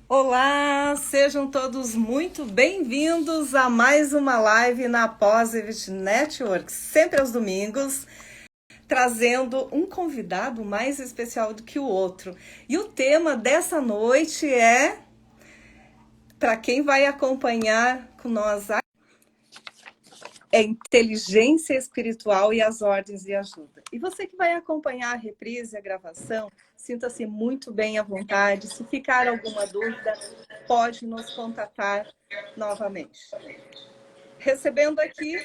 Olá, sejam todos muito bem-vindos a mais uma live na Positive Network, sempre aos domingos, trazendo um convidado mais especial do que o outro. E o tema dessa noite é, para quem vai acompanhar com nós, é inteligência espiritual e as ordens de ajuda. E você que vai acompanhar a reprise, a gravação, sinta-se muito bem à vontade. Se ficar alguma dúvida, pode nos contatar novamente. Recebendo aqui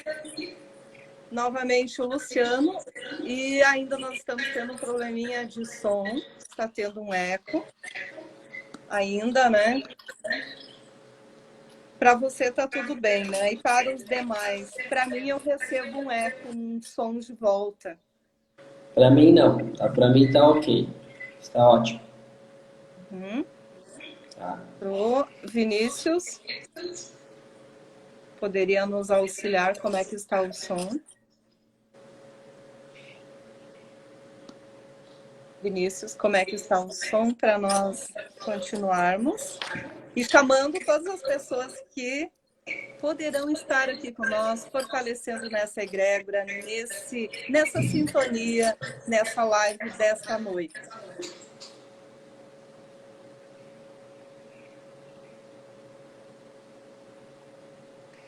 novamente o Luciano, e ainda nós estamos tendo um probleminha de som, está tendo um eco ainda, né? Para você está tudo bem, né? E para os demais, para mim eu recebo um eco, um som de volta. Para mim não, tá? Para mim tá ok, está ótimo. Tá. Pro Vinícius, poderia nos auxiliar como é que está o som? Vinícius, como é que está o som para nós continuarmos? E chamando todas as pessoas que poderão estar aqui conosco, fortalecendo nessa egrégora, nessa sintonia, nessa live desta noite.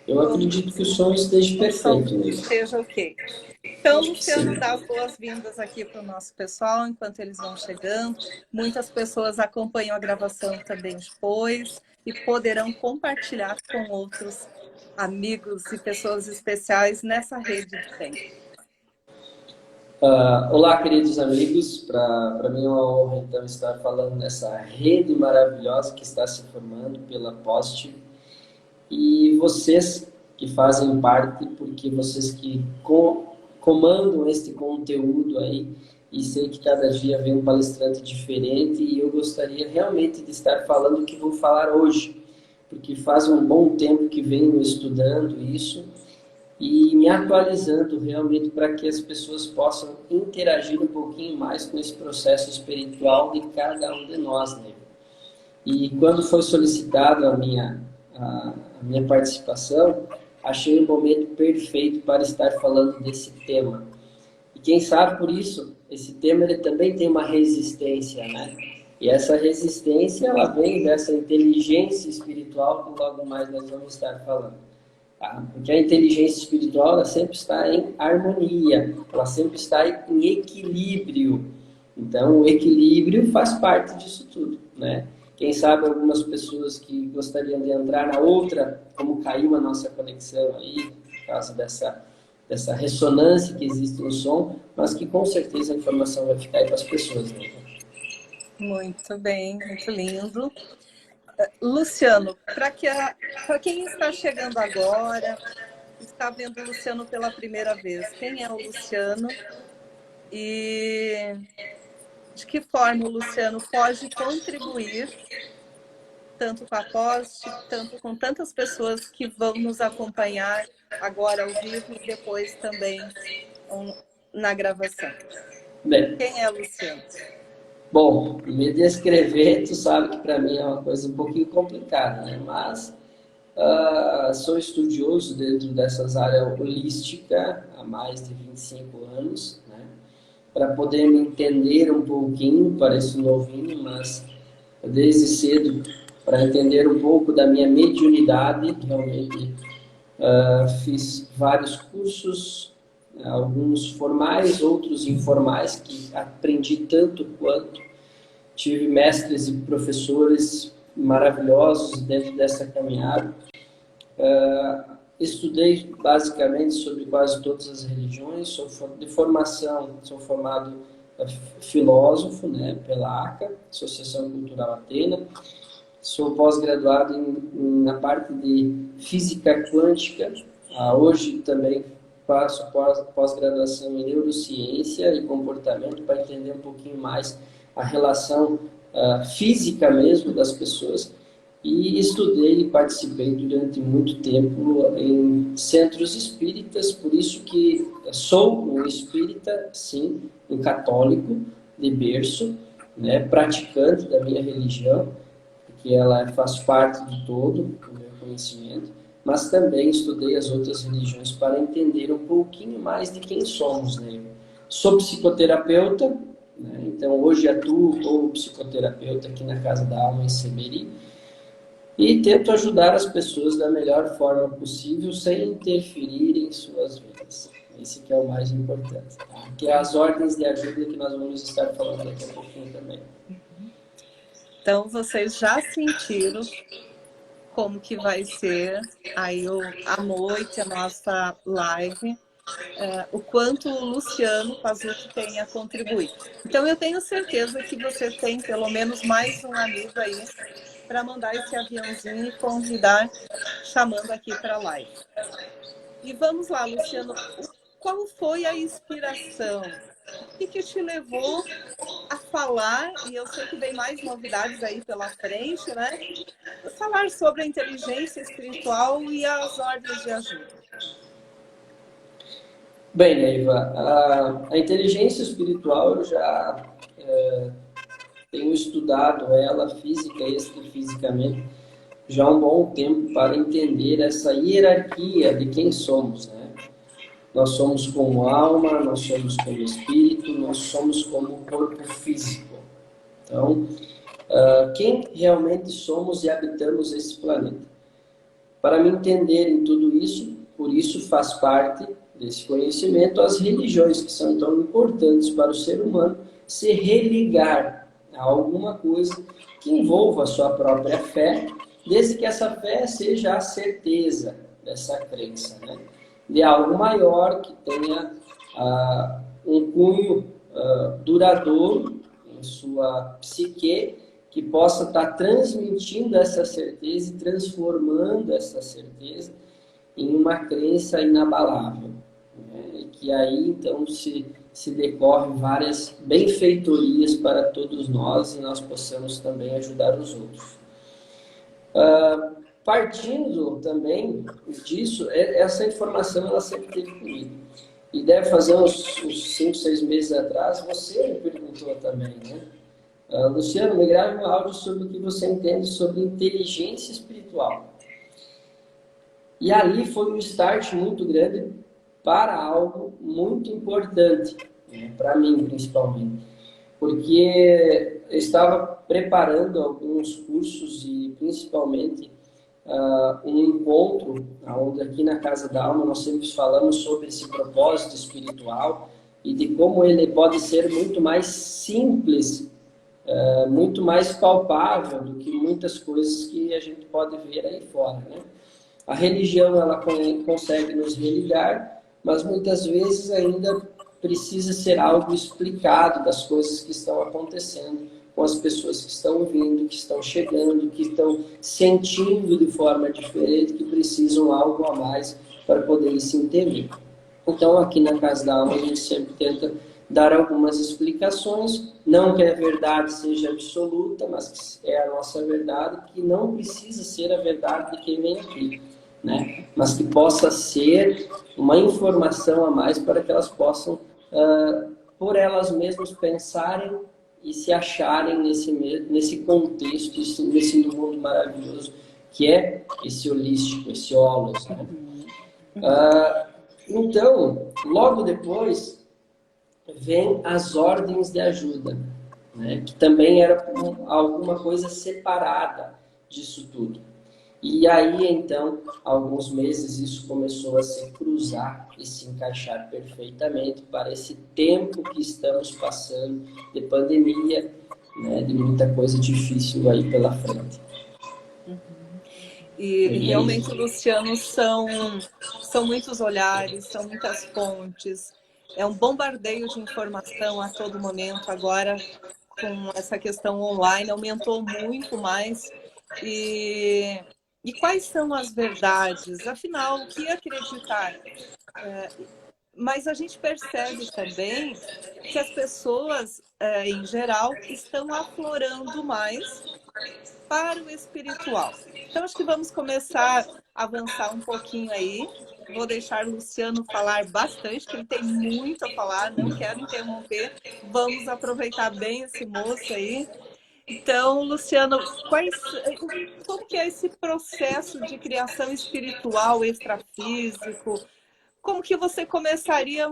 Eu acredito que o som esteja perfeito mesmo. Esteja ok. Então, Acho que Luciano, sim. dá as boas-vindas aqui para o nosso pessoal, enquanto eles vão chegando. Muitas pessoas acompanham a gravação também depois e poderão compartilhar com outros amigos e pessoas especiais nessa rede de bem. Olá, queridos amigos. Para mim é uma honra então estar falando nessa rede maravilhosa que está se formando pela Post. E vocês que fazem parte, porque vocês que comandam este conteúdo aí, e sei que cada dia vem um palestrante diferente, e eu gostaria realmente de estar falando o que vou falar hoje, porque faz um bom tempo que venho estudando isso e me atualizando realmente para que as pessoas possam interagir um pouquinho mais com esse processo espiritual de cada um de nós, né? E quando foi solicitada a minha participação, achei o momento perfeito para estar falando desse tema. E quem sabe por isso, esse tema ele também tem uma resistência, né? E essa resistência, ela vem dessa inteligência espiritual que logo mais nós vamos estar falando. Tá? Porque a inteligência espiritual, ela sempre está em harmonia, ela sempre está em equilíbrio. Então, o equilíbrio faz parte disso tudo, né? Quem sabe algumas pessoas que gostariam de entrar na outra, como caiu a nossa conexão aí, por causa dessa ressonância que existe no som, mas que com certeza a informação vai ficar aí para as pessoas, né? Muito bem, muito lindo. Luciano, para quem está chegando agora, está vendo o Luciano pela primeira vez, quem é o Luciano e de que forma o Luciano pode contribuir tanto com a Post, tanto com tantas pessoas que vão nos acompanhar agora ao vivo e depois também na gravação. Bem, Quem é o Luciano? bom, me descrever, tu sabe que para mim é uma coisa um pouquinho complicada, né? Mas sou estudioso dentro dessas áreas holística há mais de 25 anos, né? Para poder me entender um pouquinho, pareço novinho, mas desde cedo, para entender um pouco da minha mediunidade, realmente fiz vários cursos, alguns formais, outros informais, que aprendi tanto quanto. Tive mestres e professores maravilhosos dentro dessa caminhada. Estudei basicamente sobre quase todas as religiões, sou de formação, sou formado filósofo, né, pela ACA, Associação Cultural Atena, sou pós-graduado na parte de física quântica, hoje também faço pós-graduação em neurociência e comportamento para entender um pouquinho mais a relação física mesmo das pessoas. E estudei e participei durante muito tempo em centros espíritas, por isso que sou um espírita, sim, um católico de berço, né, praticante da minha religião, porque ela faz parte de todo o meu conhecimento, mas também estudei as outras religiões para entender um pouquinho mais de quem somos, né? Sou psicoterapeuta, né? Então hoje atuo como psicoterapeuta aqui na Casa da Alma em Seberi e tento ajudar as pessoas da melhor forma possível sem interferir em suas vidas. Esse que é o mais importante, tá? Que é as ordens de ajuda que nós vamos estar falando daqui a pouquinho também. Então, vocês já sentiram como que vai ser aí à noite a nossa live, o quanto o Luciano Pazucchi tem a contribuir. Então, eu tenho certeza que você tem pelo menos mais um amigo aí para mandar esse aviãozinho e convidar, chamando aqui para a live. E vamos lá, Luciano, qual foi a inspiração? O que te levou a falar, e eu sei que vem mais novidades aí pela frente, né? Falar sobre a inteligência espiritual e as ordens de ajuda. Bem, Neiva, a inteligência espiritual eu já tenho estudado ela física e extrafisicamente já há um bom tempo para entender essa hierarquia de quem somos, né? Nós somos como alma, nós somos como espírito, nós somos como corpo físico. Então, quem realmente somos e habitamos esse planeta? Para me entenderem tudo isso, por isso faz parte desse conhecimento as religiões, que são tão importantes para o ser humano se religar a alguma coisa que envolva a sua própria fé, desde que essa fé seja a certeza dessa crença, né? De algo maior, que tenha um cunho duradouro em sua psique, que possa estar transmitindo essa certeza e transformando essa certeza em uma crença inabalável, né? E que aí então se decorrem várias benfeitorias para todos nós e nós possamos também ajudar os outros. Partindo também disso, essa informação ela sempre teve comigo. E deve fazer uns 5, 6 meses atrás, você me perguntou também, né? Luciano, me grave um áudio sobre o que você entende sobre inteligência espiritual. E ali foi um start muito grande para algo muito importante, né? Para mim principalmente. Porque eu estava preparando alguns cursos e principalmente um encontro, onde aqui na Casa da Alma nós sempre falamos sobre esse propósito espiritual e de como ele pode ser muito mais simples, muito mais palpável do que muitas coisas que a gente pode ver aí fora, né? A religião ela consegue nos religar, mas muitas vezes ainda precisa ser algo explicado das coisas que estão acontecendo com as pessoas que estão vindo, que estão chegando, que estão sentindo de forma diferente, que precisam algo a mais para poder se entender. Então, aqui na Casa da Alma, a gente sempre tenta dar algumas explicações, não que a verdade seja absoluta, mas que é a nossa verdade, que não precisa ser a verdade de quem vem aqui, né? Mas que possa ser uma informação a mais para que elas possam, por elas mesmas, pensarem e se acharem nesse contexto, nesse mundo maravilhoso que é esse holístico, esse holos, né? Então, logo depois, vem as ordens de ajuda, né? Que também era alguma coisa separada disso tudo. E aí, então, alguns meses isso começou a se cruzar e se encaixar perfeitamente para esse tempo que estamos passando de pandemia, né, de muita coisa difícil aí pela frente. E realmente, Luciano, são muitos olhares, são muitas fontes, é um bombardeio de informação a todo momento. Agora, com essa questão online, aumentou muito mais. E quais são as verdades? Afinal, o que acreditar? Mas a gente percebe também que as pessoas, em geral, estão aflorando mais para o espiritual. Então, acho que vamos começar a avançar um pouquinho aí. Vou deixar o Luciano falar bastante, que ele tem muito a falar, não quero interromper. Vamos aproveitar bem esse moço aí. Então, Luciano, como que é esse processo de criação espiritual, extrafísico? Como que você começaria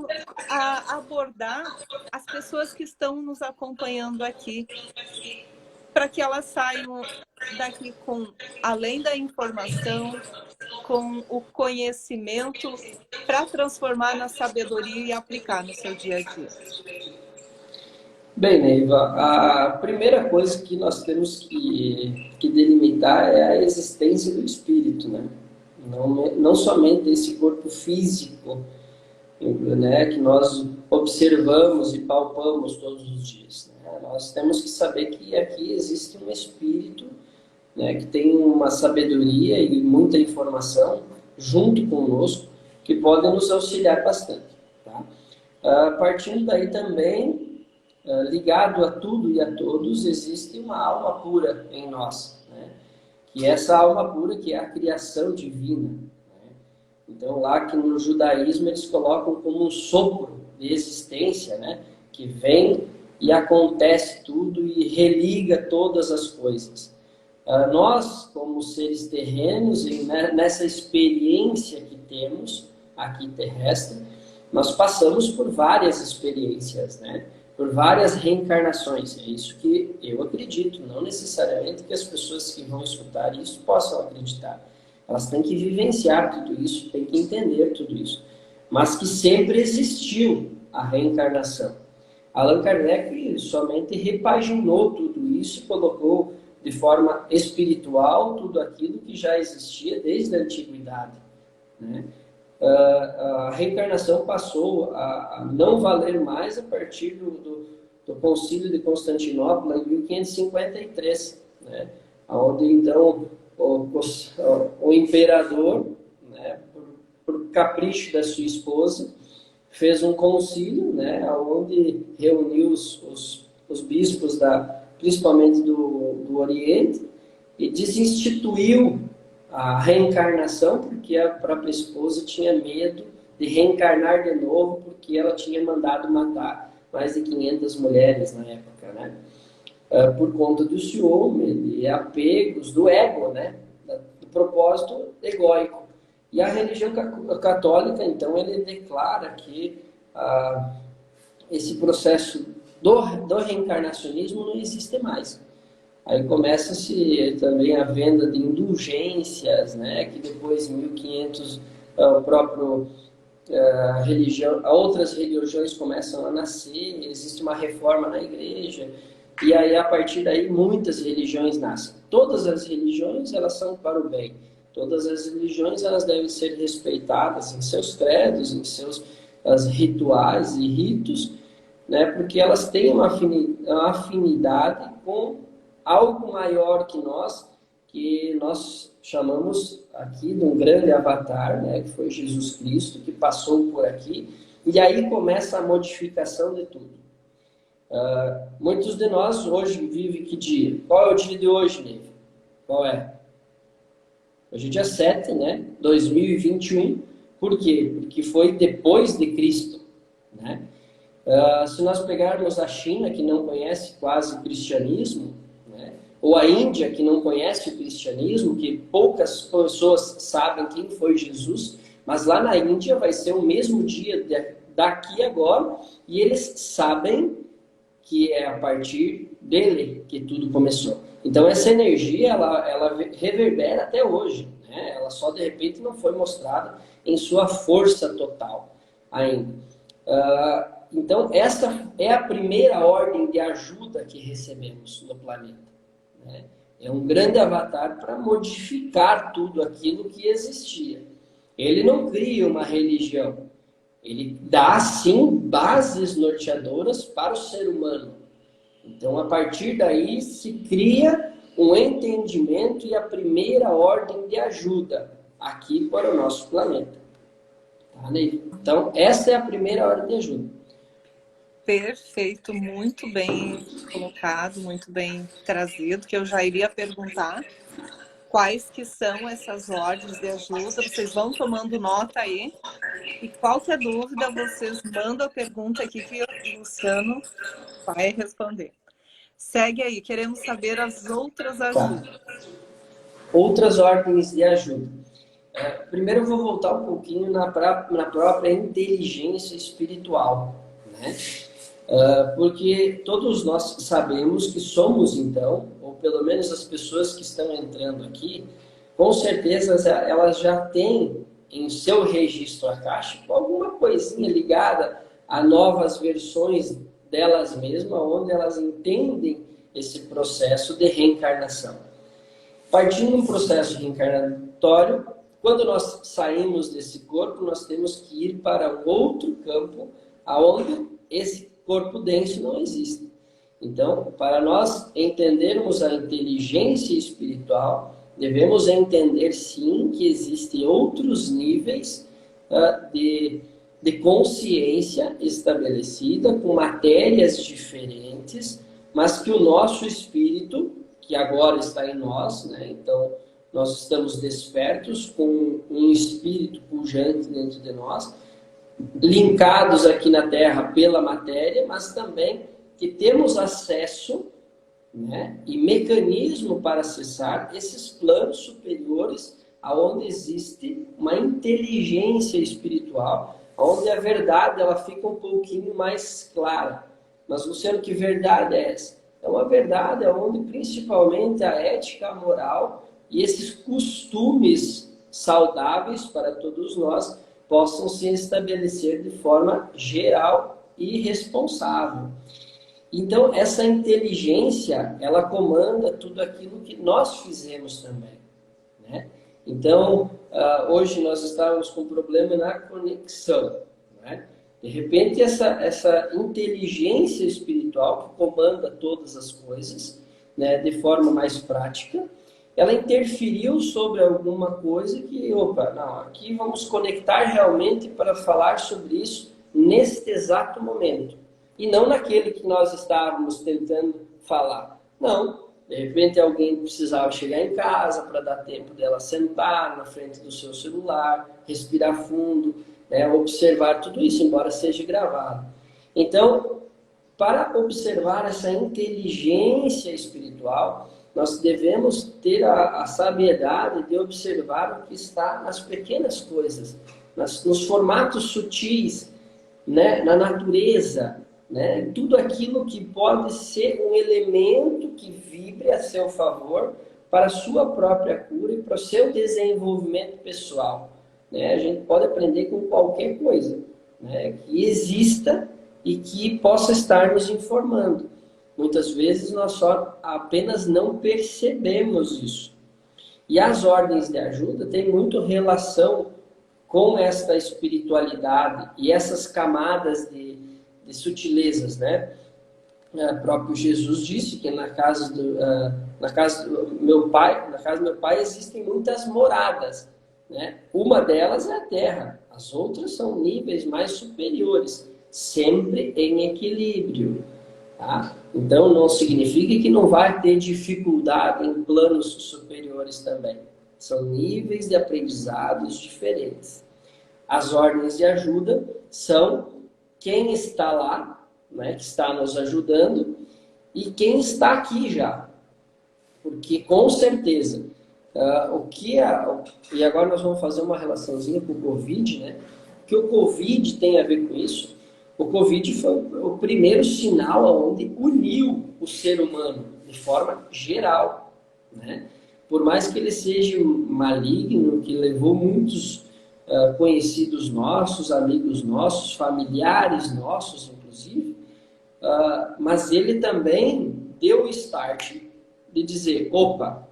a abordar as pessoas que estão nos acompanhando aqui, para que elas saiam daqui com, além da informação, com o conhecimento para transformar na sabedoria e aplicar no seu dia a dia? Bem, Neiva, a primeira coisa que nós temos que delimitar é a existência do espírito, né? Não somente esse corpo físico, né, que nós observamos e palpamos todos os dias, né? Nós temos que saber que aqui existe um espírito, né, que tem uma sabedoria e muita informação junto conosco que podem nos auxiliar bastante. Tá? Partindo daí também, ligado a tudo e a todos, existe uma alma pura em nós, né? Que essa alma pura que é a criação divina. Né? Então lá que no judaísmo eles colocam como um sopro de existência, né? Que vem e acontece tudo e religa todas as coisas. Nós, como seres terrenos, e nessa experiência que temos aqui terrestre, nós passamos por várias experiências, né? Por várias reencarnações. É isso que eu acredito, não necessariamente que as pessoas que vão escutar isso possam acreditar. Elas têm que vivenciar tudo isso, têm que entender tudo isso. Mas que sempre existiu a reencarnação. Allan Kardec somente repaginou tudo isso e colocou de forma espiritual tudo aquilo que já existia desde a antiguidade, né? A reencarnação passou a não valer mais a partir do Concílio de Constantinopla em 1553, né? Onde então o imperador, né, por capricho da sua esposa, fez um concílio, né, onde reuniu os bispos principalmente do Oriente, e desinstituiu a reencarnação, porque a própria esposa tinha medo de reencarnar de novo, porque ela tinha mandado matar mais de 500 mulheres na época, né? Por conta do ciúme, de apegos, do ego, né? Do propósito egóico. E a religião católica, então, ele declara que esse processo do reencarnacionismo não existe mais. Aí começa-se também a venda de indulgências, né? Que depois, em 1500, o próprio outras religiões começam a nascer, existe uma reforma na igreja, e aí a partir daí muitas religiões nascem. Todas as religiões, elas são para o bem. Todas as religiões, elas devem ser respeitadas em seus credos, em seus rituais e ritos, né? Porque elas têm uma afinidade com algo maior que nós chamamos aqui de um grande avatar, né, que foi Jesus Cristo, que passou por aqui, e aí começa a modificação de tudo. Muitos de nós hoje vivem que dia? Qual é o dia de hoje, Neve? Qual é? Hoje é dia 7, né? 2021. Por quê? Porque foi depois de Cristo, né? Se nós pegarmos a China, que não conhece quase o cristianismo, né? Ou a Índia, que não conhece o cristianismo, que poucas pessoas sabem quem foi Jesus, mas lá na Índia vai ser o mesmo dia daqui agora, e eles sabem que é a partir dele que tudo começou. Então essa energia, ela reverbera até hoje, né? Ela só de repente não foi mostrada em sua força total ainda. Então essa é a primeira ordem de ajuda que recebemos no planeta, né? É um grande avatar para modificar tudo aquilo que existia. Ele não cria uma religião. Ele dá, sim, bases norteadoras para o ser humano. Então, a partir daí, se cria um entendimento e a primeira ordem de ajuda aqui para o nosso planeta. Tá, Ney? Então, essa é a primeira ordem de ajuda. Perfeito, muito bem colocado, muito bem trazido, que eu já iria perguntar quais que são essas ordens de ajuda. Vocês vão tomando nota aí. E qualquer dúvida, vocês mandam a pergunta aqui que o Luciano vai responder. Segue aí, queremos saber as outras Tá. ajudas. Outras ordens de ajuda. Primeiro eu vou voltar um pouquinho na própria inteligência espiritual, né? Porque todos nós sabemos que somos, então, ou pelo menos as pessoas que estão entrando aqui, com certeza elas já têm em seu registro akáshico alguma coisinha ligada a novas versões delas mesmas, onde elas entendem esse processo de reencarnação. Partindo de um processo reencarnatório, quando nós saímos desse corpo, nós temos que ir para um outro campo, aonde esse corpo denso não existe. Então, para nós entendermos a inteligência espiritual, devemos entender, sim, que existem outros níveis de consciência estabelecida, com matérias diferentes, mas que o nosso espírito, que agora está em nós, né? Então, nós estamos despertos com um espírito pujante dentro de nós, linkados aqui na Terra pela matéria, mas também que temos acesso, né, e mecanismo para acessar esses planos superiores, aonde existe uma inteligência espiritual, onde a verdade ela fica um pouquinho mais clara. Mas, Luciano, que verdade é essa? É uma verdade onde principalmente a ética, a moral e esses costumes saudáveis para todos nós possam se estabelecer de forma geral e responsável. Então, essa inteligência, ela comanda tudo aquilo que nós fizemos também, né? Então, hoje nós estávamos com um problema na conexão, né? De repente, essa inteligência espiritual que comanda todas as coisas, né, de forma mais prática, ela interferiu sobre alguma coisa que, não, aqui vamos conectar realmente para falar sobre isso neste exato momento. E não naquele que nós estávamos tentando falar. Não, de repente alguém precisava chegar em casa para dar tempo dela sentar na frente do seu celular, respirar fundo, né, observar tudo isso, embora seja gravado. Então, para observar essa inteligência espiritual, nós devemos ter a sabiedade de observar o que está nas pequenas coisas, nos formatos sutis, né, na natureza, né, tudo aquilo que pode ser um elemento que vibre a seu favor para a sua própria cura e para o seu desenvolvimento pessoal. Né? A gente pode aprender com qualquer coisa, né, que exista e que possa estar nos informando. Muitas vezes nós só apenas não percebemos isso. E as ordens de ajuda têm muito relação com esta espiritualidade e essas camadas de sutilezas, né? O próprio Jesus disse que na casa do meu pai existem muitas moradas, né? Uma delas é a terra, as outras são níveis mais superiores, sempre em equilíbrio. Tá? Então, não significa que não vai ter dificuldade em planos superiores também. São níveis de aprendizados diferentes. As ordens de ajuda são quem está lá, né, que está nos ajudando, e quem está aqui já. Porque, com certeza, e agora nós vamos fazer uma relaçãozinha com o Covid, né? O que o Covid tem a ver com isso? O Covid foi o primeiro sinal onde uniu o ser humano de forma geral, né? Por mais que ele seja maligno, que levou muitos conhecidos nossos, amigos nossos, familiares nossos, inclusive, mas ele também deu o start de dizer, opa,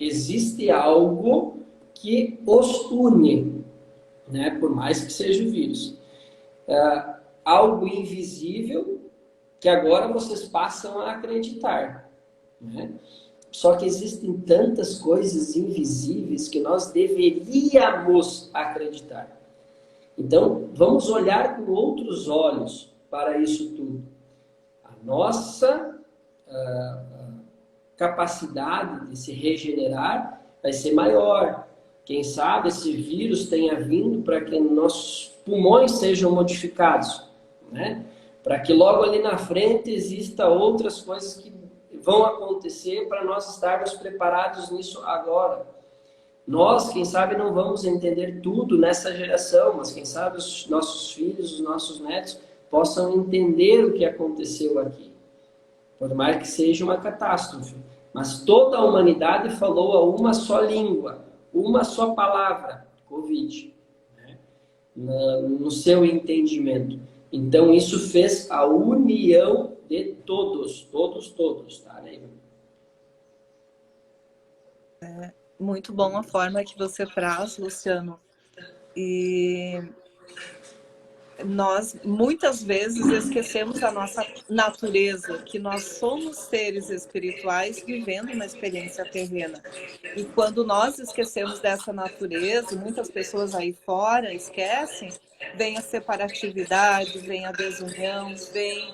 existe algo que os une, né? Por mais que seja o vírus. Algo invisível que agora vocês passam a acreditar, né? Só que existem tantas coisas invisíveis que nós deveríamos acreditar. Então, vamos olhar com outros olhos para isso tudo. A nossa capacidade de se regenerar vai ser maior. Quem sabe esse vírus tenha vindo para que nossos pulmões sejam modificados, né? Para que logo ali na frente exista outras coisas que vão acontecer para nós estarmos preparados nisso agora. Nós, quem sabe, não vamos entender tudo nessa geração, mas quem sabe os nossos filhos, os nossos netos possam entender o que aconteceu aqui. Por mais que seja uma catástrofe. Mas toda a humanidade falou a uma só língua, uma só palavra, Covid, né? No seu entendimento. Então, isso fez a união de todos, tá, Neiva? Muito bom a forma que você traz, Luciano. E nós, muitas vezes, esquecemos a nossa natureza, que nós somos seres espirituais vivendo uma experiência terrena. E quando nós esquecemos dessa natureza, muitas pessoas aí fora esquecem, vem a separatividade, vem a desunião, vem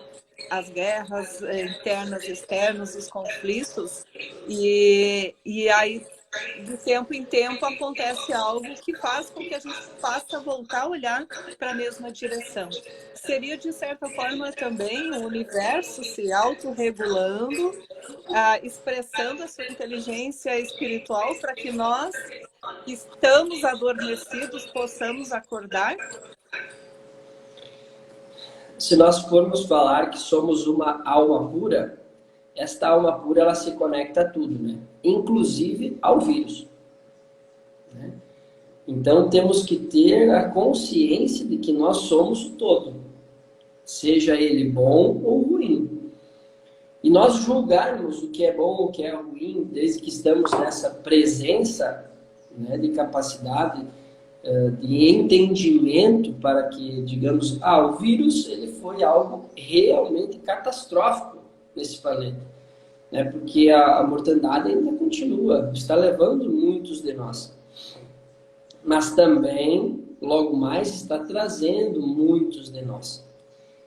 as guerras internas e externas, os conflitos, e aí de tempo em tempo acontece algo que faz com que a gente faça voltar a olhar para a mesma direção. Seria, de certa forma, também o universo se autorregulando, expressando a sua inteligência espiritual para que nós, que estamos adormecidos, possamos acordar? Se nós formos falar que somos uma alma pura, esta alma pura ela se conecta a tudo, né? Inclusive ao vírus, né? Então temos que ter a consciência de que nós somos o todo, seja ele bom ou ruim. E nós julgarmos o que é bom, o que é ruim, desde que estamos nessa presença, né, de capacidade, de entendimento para que, digamos, o vírus ele foi algo realmente catastrófico nesse planeta, né? Porque a mortandade ainda continua, está levando muitos de nós. Mas também, logo mais, está trazendo muitos de nós.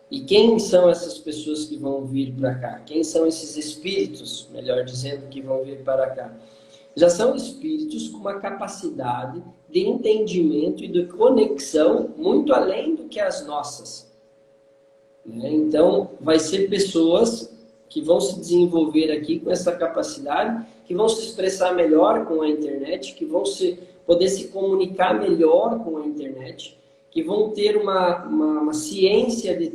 E quem são essas pessoas que vão vir para cá? Quem são esses espíritos, melhor dizendo, que vão vir para cá? Já são espíritos com uma capacidade de entendimento e de conexão muito além do que as nossas, né? Então, vai ser pessoas que vão se desenvolver aqui com essa capacidade, que vão se expressar melhor com a internet, que vão poder se comunicar melhor com a internet, que vão ter uma ciência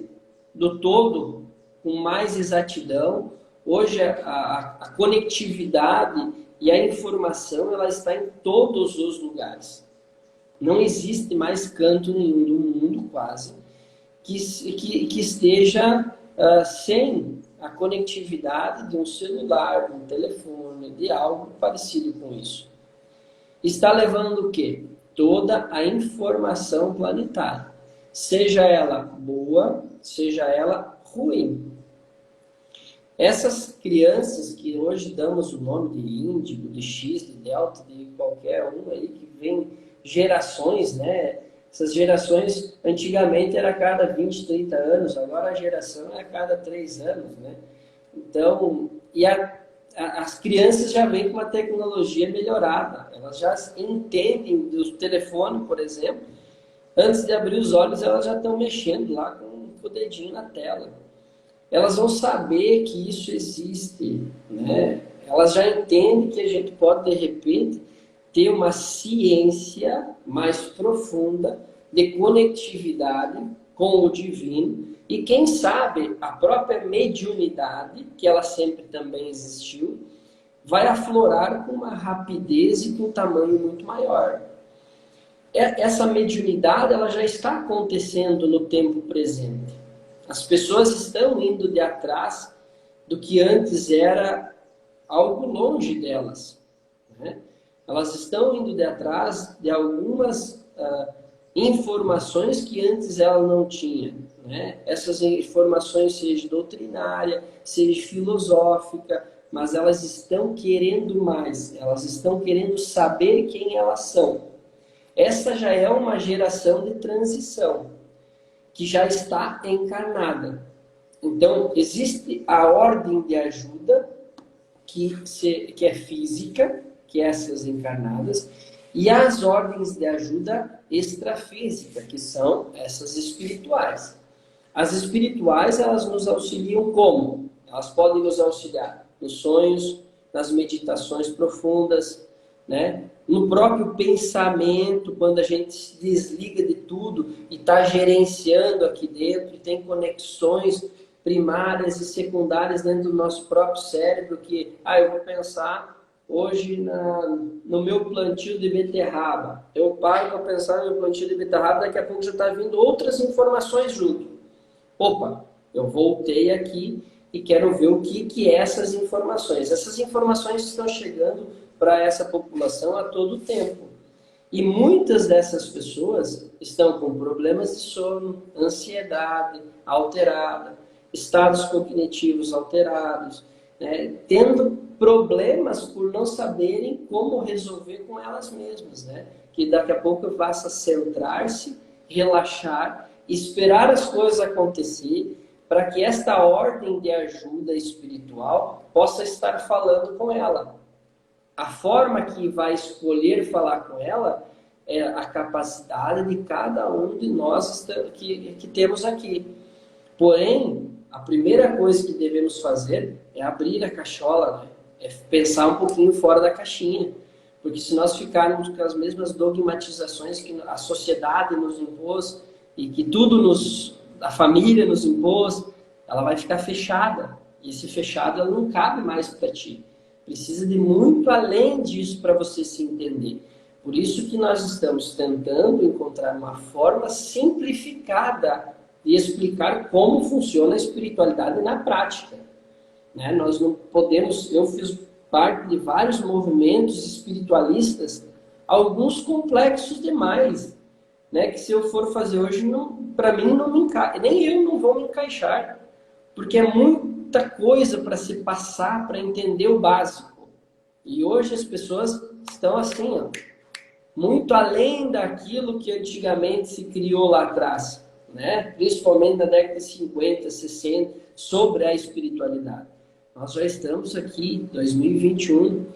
do todo com mais exatidão. Hoje a conectividade e a informação ela está em todos os lugares. Não existe mais canto nenhum do mundo, quase, que esteja sem a conectividade de um celular, de um telefone, de algo parecido com isso. Está levando o quê? Toda a informação planetária. Seja ela boa, seja ela ruim. Essas crianças que hoje damos o nome de índigo, de X, de delta, de qualquer um aí, que vem gerações, né? Essas gerações, antigamente era a cada 20, 30 anos, agora a geração é a cada 3 anos, né? Então, as crianças já vêm com uma tecnologia melhorada, elas já entendem do telefone, por exemplo, antes de abrir os olhos elas já estão mexendo lá com o dedinho na tela. Elas vão saber que isso existe, né? Elas já entendem que a gente pode, de repente, ter uma ciência mais profunda de conectividade com o divino e, quem sabe, a própria mediunidade, que ela sempre também existiu, vai aflorar com uma rapidez e com um tamanho muito maior. Essa mediunidade ela já está acontecendo no tempo presente. As pessoas estão indo de atrás do que antes era algo longe delas, né? Elas estão indo de atrás de algumas informações que antes ela não tinha, né? Essas informações, seja doutrinária, seja filosófica, mas elas estão querendo mais, elas estão querendo saber quem elas são. Essa já é uma geração de transição, que já está encarnada. Então, existe a ordem de ajuda, que é física, que é essas encarnadas, e as ordens de ajuda extrafísica, que são essas espirituais. As espirituais, elas nos auxiliam como? Elas podem nos auxiliar nos sonhos, nas meditações profundas, né? No próprio pensamento, quando a gente se desliga de tudo e está gerenciando aqui dentro, e tem conexões primárias e secundárias dentro do nosso próprio cérebro, que, eu vou pensar hoje no meu plantio de beterraba. Eu paro para pensar no meu plantio de beterraba, daqui a pouco já está vindo outras informações junto. Opa, eu voltei aqui e quero ver o que é essas informações. Essas informações estão chegando para essa população a todo tempo. E muitas dessas pessoas estão com problemas de sono, ansiedade alterada, estados cognitivos alterados, né? Tendo problemas por não saberem como resolver com elas mesmas, né? Que daqui a pouco passa a centrar-se, relaxar, esperar as coisas acontecer, para que esta ordem de ajuda espiritual possa estar falando com ela. A forma que vai escolher falar com ela é a capacidade de cada um de nós que temos aqui. Porém, a primeira coisa que devemos fazer é abrir a cachola, né? É pensar um pouquinho fora da caixinha. Porque se nós ficarmos com as mesmas dogmatizações que a sociedade nos impôs e que a família nos impôs, ela vai ficar fechada. E esse fechado ela não cabe mais para ti. Precisa de muito além disso para você se entender. Por isso que nós estamos tentando encontrar uma forma simplificada de explicar como funciona a espiritualidade na prática. Né? Nós não podemos... Eu fiz parte de vários movimentos espiritualistas, alguns complexos demais, né? Que se eu for fazer hoje, para mim não me encaixa, nem eu não vou me encaixar, porque é muita coisa para se passar para entender o básico. E hoje as pessoas estão assim, ó, muito além daquilo que antigamente se criou lá atrás, né? Principalmente na década de 50, 60, sobre a espiritualidade. Nós já estamos aqui, 2021,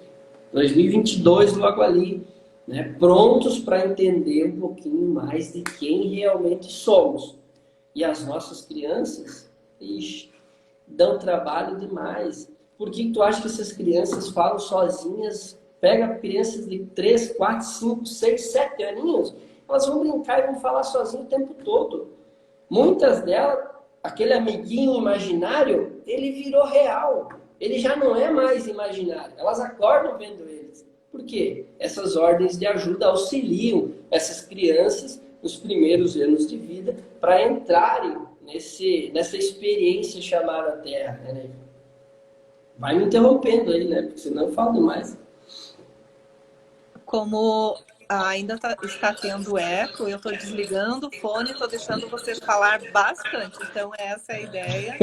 2022, logo ali, né? Prontos para entender um pouquinho mais de quem realmente somos. E as nossas crianças, dão trabalho demais. Por que tu acha que essas crianças falam sozinhas? Pega crianças de 3, 4, 5, 6, 7 aninhos, elas vão brincar e vão falar sozinhas o tempo todo. Muitas delas, aquele amiguinho imaginário, ele virou real. Ele já não é mais imaginário. Elas acordam vendo eles. Por quê? Essas ordens de ajuda auxiliam essas crianças nos primeiros anos de vida para entrarem nessa experiência chamada Terra. Né? Vai me interrompendo aí, né? Porque senão eu falo demais. Como ainda está tendo eco, eu estou desligando o fone e estou deixando vocês falar bastante. Então, essa é a ideia.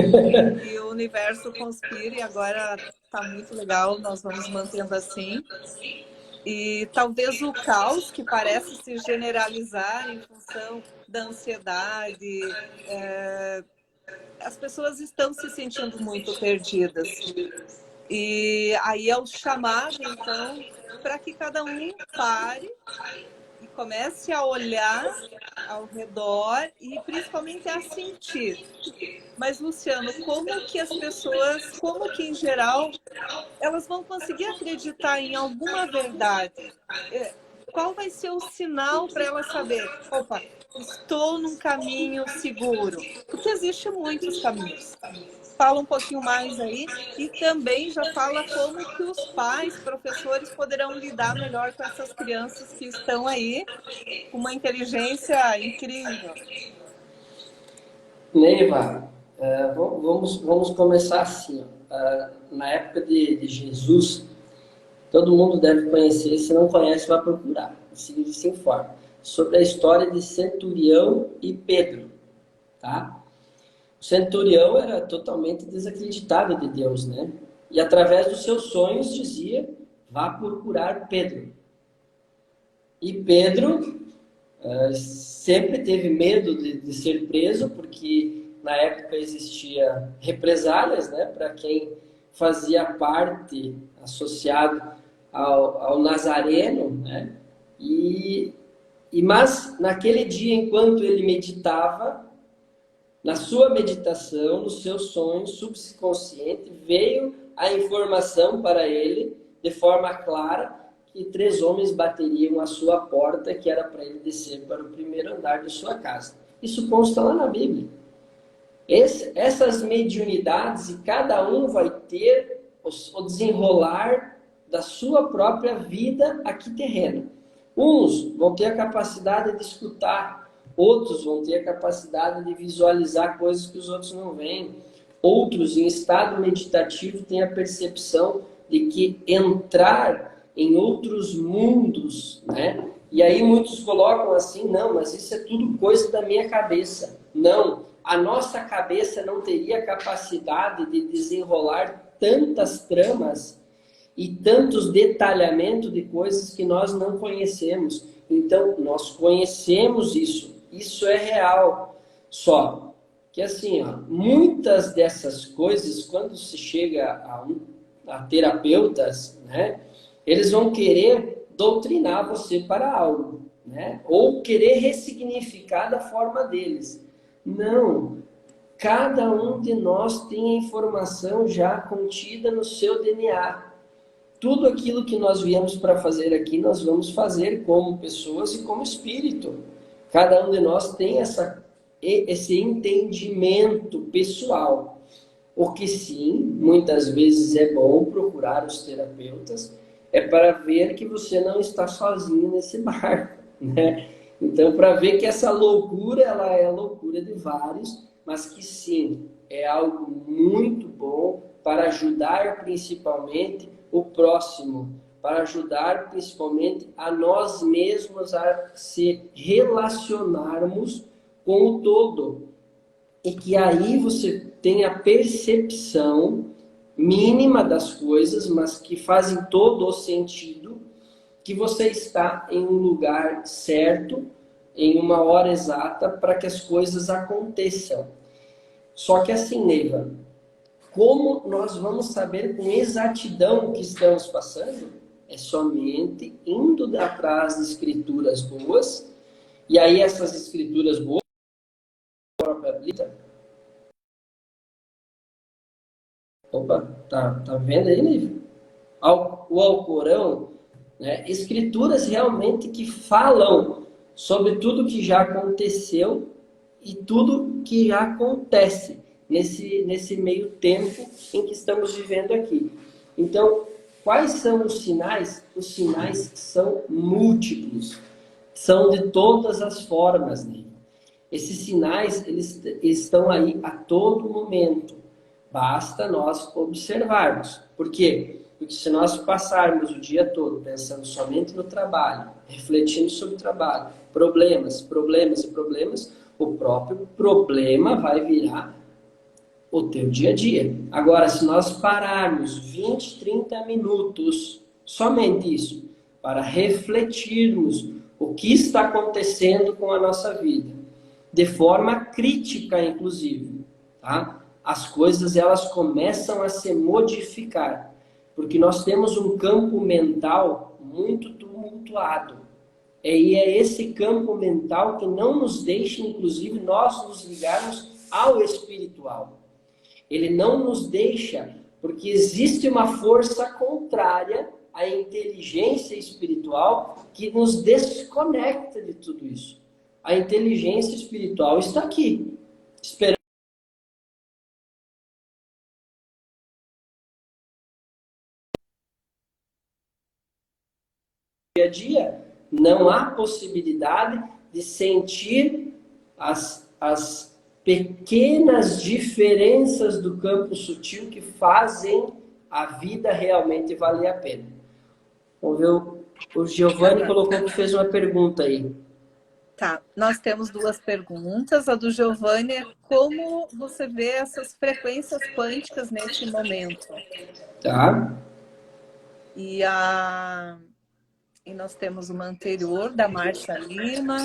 E o universo conspira e agora está muito legal, nós vamos mantendo assim. E talvez o caos que parece se generalizar em função da ansiedade, as pessoas estão se sentindo muito perdidas. E aí é o chamado, então, para que cada um pare e comece a olhar ao redor e principalmente a sentir. Mas, Luciano, como que as pessoas, como que em geral, elas vão conseguir acreditar em alguma verdade? Qual vai ser o sinal para elas saber, opa, estou num caminho seguro? Porque existem muitos caminhos. Fala um pouquinho mais aí e também já fala como que os pais, professores poderão lidar melhor com essas crianças que estão aí com uma inteligência incrível. Neiva, vamos começar assim. Na época de Jesus, todo mundo deve conhecer, se não conhece, vai procurar. Se informa. Sobre a história de Centurião e Pedro. Tá? O centurião era totalmente desacreditado de Deus, né? E através dos seus sonhos dizia, vá procurar Pedro. E Pedro sempre teve medo de ser preso, porque na época existia represálias, né? Para quem fazia parte, associado ao Nazareno, né? Mas naquele dia, enquanto ele meditava, na sua meditação, nos seus sonhos, subconsciente, veio a informação para ele de forma clara que 3 homens bateriam a sua porta, que era para ele descer para o primeiro andar de sua casa. Isso consta lá na Bíblia. Essas mediunidades, e cada um vai ter o desenrolar da sua própria vida aqui terrena. Uns vão ter a capacidade de escutar, outros vão ter a capacidade de visualizar coisas que os outros não veem. Outros, em estado meditativo, têm a percepção de que entrar em outros mundos, né? E aí muitos colocam assim, não, mas isso é tudo coisa da minha cabeça. Não, a nossa cabeça não teria capacidade de desenrolar tantas tramas e tantos detalhamentos de coisas que nós não conhecemos. Então, nós conhecemos isso. Isso é real. Só que assim, ó, muitas dessas coisas, quando se chega a terapeutas, né, eles vão querer doutrinar você para algo, né? Ou querer ressignificar da forma deles. Não. Cada um de nós tem a informação já contida no seu DNA. Tudo aquilo que nós viemos para fazer aqui, nós vamos fazer como pessoas e como espírito. Cada um de nós tem esse entendimento pessoal. O que sim, muitas vezes é bom procurar os terapeutas, é para ver que você não está sozinho nesse barco, né? Então, para ver que essa loucura, ela é a loucura de vários, mas que sim, é algo muito bom para ajudar principalmente o próximo, para ajudar principalmente a nós mesmos a se relacionarmos com o todo. E que aí você tem a percepção mínima das coisas, mas que fazem todo o sentido, que você está em um lugar certo, em uma hora exata, para que as coisas aconteçam. Só que assim, Neiva, como nós vamos saber com exatidão o que estamos passando? É somente indo atrás de escrituras boas, e aí essas escrituras boas, a própria Bíblia. Opa, tá vendo aí, Neiva? O Alcorão, né? Escrituras realmente que falam sobre tudo que já aconteceu e tudo que já acontece nesse meio tempo em que estamos vivendo aqui. Então, quais são os sinais? Os sinais são múltiplos, são de todas as formas, né? Esses sinais, eles estão aí a todo momento. Basta nós observarmos. Por quê? Porque se nós passarmos o dia todo pensando somente no trabalho, refletindo sobre o trabalho, problemas, problemas e problemas, o próprio problema vai virar o teu dia a dia. Agora, se nós pararmos 20, 30 minutos, somente isso, para refletirmos o que está acontecendo com a nossa vida, de forma crítica, inclusive, tá? As coisas, elas começam a se modificar, porque nós temos um campo mental muito tumultuado. E é esse campo mental que não nos deixa, inclusive, nós nos ligarmos ao espiritual. Ele não nos deixa, porque existe uma força contrária à inteligência espiritual que nos desconecta de tudo isso. A inteligência espiritual está aqui, esperando dia a dia. Não há possibilidade de sentir as pequenas diferenças do campo sutil que fazem a vida realmente valer a pena. Vamos ver, o Giovanni colocou que fez uma pergunta aí. Tá, nós temos 2 perguntas. A do Giovanni é como você vê essas frequências quânticas neste momento? Tá. E nós temos uma anterior, da Márcia Lima.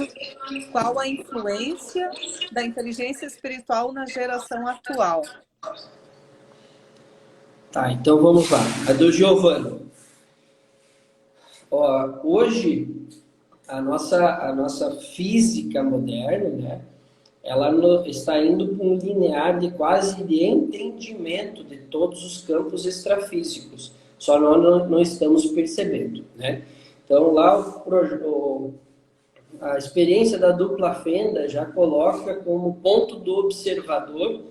Qual a influência da inteligência espiritual na geração atual? Tá, então vamos lá. A do Giovanni. Ó, hoje, a nossa física moderna, né, ela está indo para um linear de quase de entendimento de todos os campos extrafísicos. Só nós não estamos percebendo, né? Então, lá a experiência da dupla fenda já coloca como ponto do observador,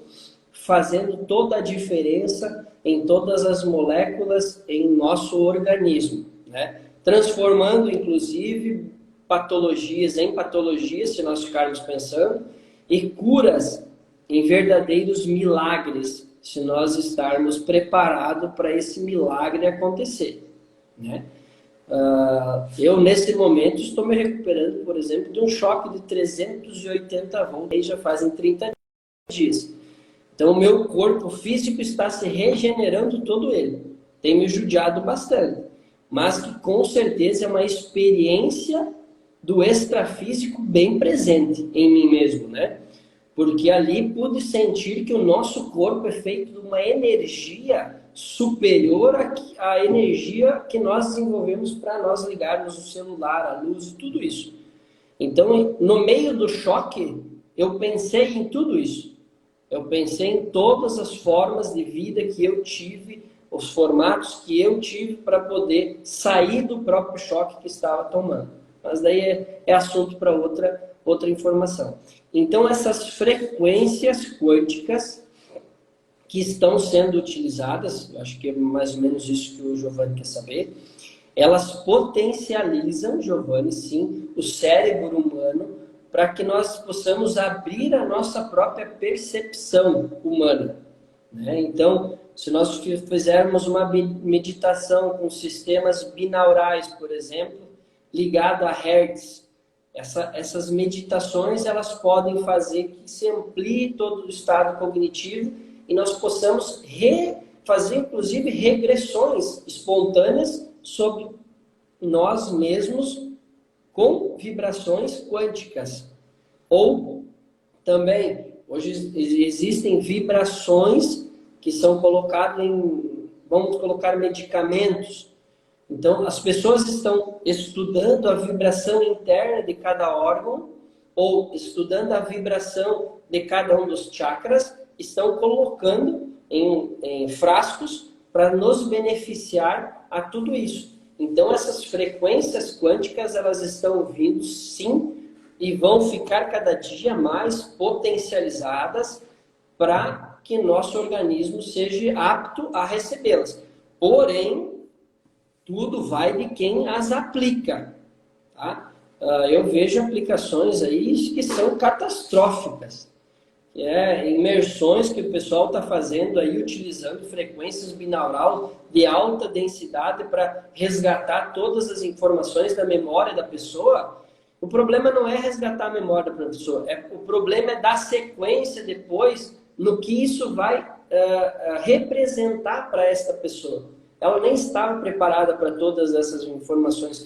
fazendo toda a diferença em todas as moléculas em nosso organismo, né? Transformando, inclusive, patologias em patologias, se nós ficarmos pensando, e curas em verdadeiros milagres, se nós estarmos preparados para esse milagre acontecer, né? Eu, nesse momento, estou me recuperando, por exemplo, de um choque de 380 volts, já fazem 30 dias. Então, o meu corpo físico está se regenerando todo ele. Tem me judiado bastante. Mas que, com certeza, é uma experiência do extrafísico bem presente em mim mesmo, né? Porque ali pude sentir que o nosso corpo é feito de uma energia superior à energia que nós desenvolvemos para nós ligarmos o celular, a luz e tudo isso. Então, no meio do choque, eu pensei em tudo isso. Eu pensei em todas as formas de vida que eu tive, os formatos que eu tive para poder sair do próprio choque que estava tomando. Mas daí é assunto para outra informação. Então, essas frequências quânticas que estão sendo utilizadas, acho que é mais ou menos isso que o Giovanni quer saber, elas potencializam, Giovanni, sim, o cérebro humano para que nós possamos abrir a nossa própria percepção humana, né? Então, se nós fizermos uma meditação com sistemas binaurais, por exemplo, ligado a Hertz, essas meditações elas podem fazer que se amplie todo o estado cognitivo e nós possamos fazer, inclusive, regressões espontâneas sobre nós mesmos com vibrações quânticas. Ou também, hoje existem vibrações que são colocadas vamos colocar medicamentos. Então, as pessoas estão estudando a vibração interna de cada órgão ou estudando a vibração de cada um dos chakras, estão colocando em frascos para nos beneficiar a tudo isso. Então, essas frequências quânticas, elas estão vindo, sim, e vão ficar cada dia mais potencializadas para que nosso organismo seja apto a recebê-las. Porém, tudo vai de quem as aplica, tá? Eu vejo aplicações aí que são catastróficas. Imersões que o pessoal está fazendo aí, utilizando frequências binaural de alta densidade para resgatar todas as informações da memória da pessoa. O problema não é resgatar a memória da pessoa, o problema é dar sequência depois no que isso vai representar para esta pessoa. Ela nem estava preparada para todas essas informações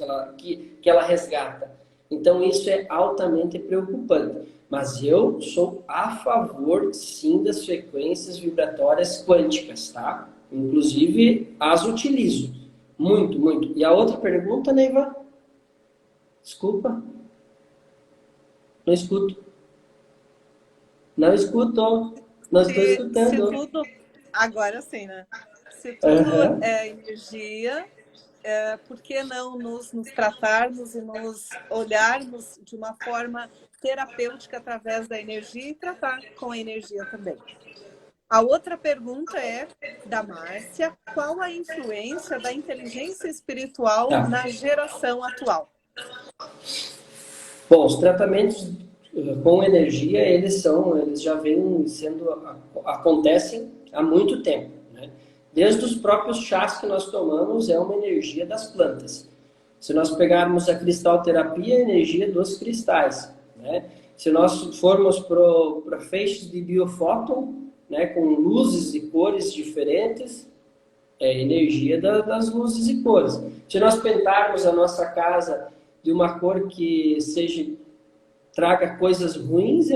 que ela resgata. Então, isso é altamente preocupante. Mas eu sou a favor, sim, das frequências vibratórias quânticas, tá? Inclusive, as utilizo. Muito, muito. E a outra pergunta, Neiva? Desculpa. Não escuto. Não escuto. Não estou escutando. Se tudo... Agora sim, né? Se tudo é energia, por que não nos tratarmos e nos olharmos de uma forma terapêutica através da energia e tratar com a energia também? A outra pergunta é da Márcia: qual a influência da inteligência espiritual na geração atual? Bom, os tratamentos com energia, eles já vêm acontecem há muito tempo, né? Desde os próprios chás que nós tomamos, é uma energia das plantas. Se nós pegarmos a cristalterapia, é a energia dos cristais, né? Se nós formos para feixes de biofóton, né, com luzes e cores diferentes, é a energia das luzes e cores. Se nós pintarmos a nossa casa de uma cor que traga coisas ruins,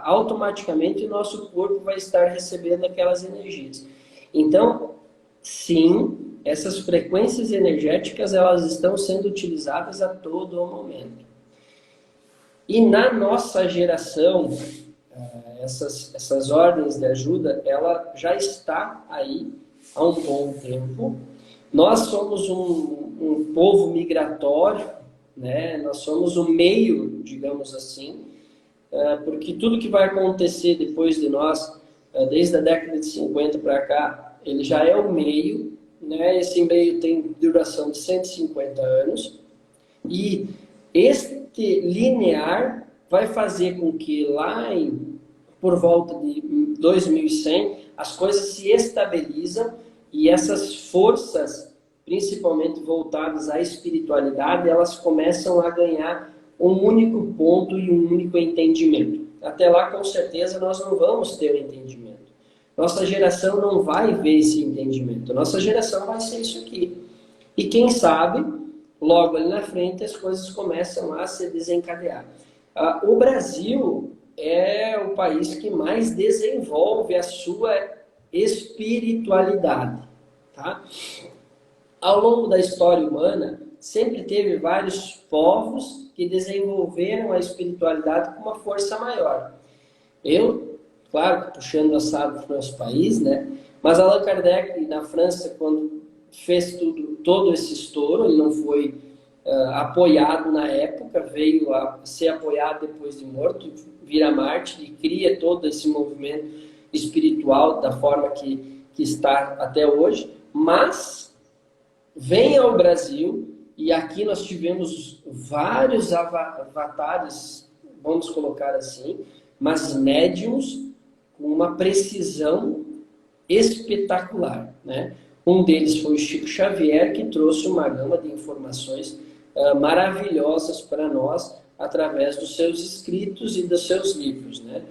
automaticamente o nosso corpo vai estar recebendo aquelas energias. Então, sim, essas frequências energéticas, elas estão sendo utilizadas a todo momento. E na nossa geração, essas ordens de ajuda, ela já está aí há um bom tempo. Nós somos um povo migratório, né? Nós somos o meio, digamos assim, porque tudo que vai acontecer depois de nós, desde a década de 50 para cá, ele já é o meio, né? Esse meio tem duração de 150 anos, e este linear vai fazer com que lá por volta de 2100 as coisas se estabilizam e essas forças, principalmente voltadas à espiritualidade, elas começam a ganhar um único ponto e um único entendimento. Até lá, com certeza, nós não vamos ter o entendimento. Nossa geração não vai ver esse entendimento. Nossa geração vai ser isso aqui. E quem sabe, logo ali na frente, as coisas começam a se desencadear. O Brasil é o país que mais desenvolve a sua espiritualidade. Tá? Ao longo da história humana, sempre teve vários povos que desenvolveram a espiritualidade com uma força maior. Eu, claro, puxando a sardinha para o nosso país, né? Mas Allan Kardec, na França, quando fez todo esse estouro, ele não foi apoiado na época, veio a ser apoiado depois de morto, vira mártir e cria todo esse movimento espiritual da forma que está até hoje, mas vem ao Brasil e aqui nós tivemos vários avatares, vamos colocar assim, mas médiums com uma precisão espetacular, né? Um deles foi o Chico Xavier, que trouxe uma gama de informações maravilhosas para nós através dos seus escritos e dos seus livros, né?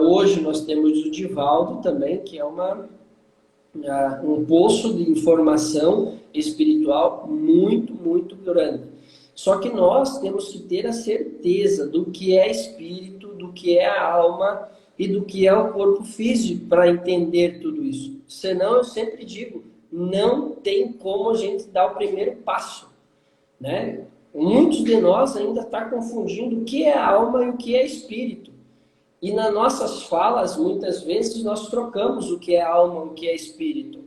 Hoje nós temos o Divaldo também, que é um poço de informação espiritual muito, muito grande. Só que nós temos que ter a certeza do que é espírito, do que é a alma e do que é o corpo físico para entender tudo isso. Senão, eu sempre digo, não tem como a gente dar o primeiro passo, né? Muitos de nós ainda estão confundindo o que é alma e o que é espírito. E nas nossas falas, muitas vezes, nós trocamos o que é alma e o que é espírito.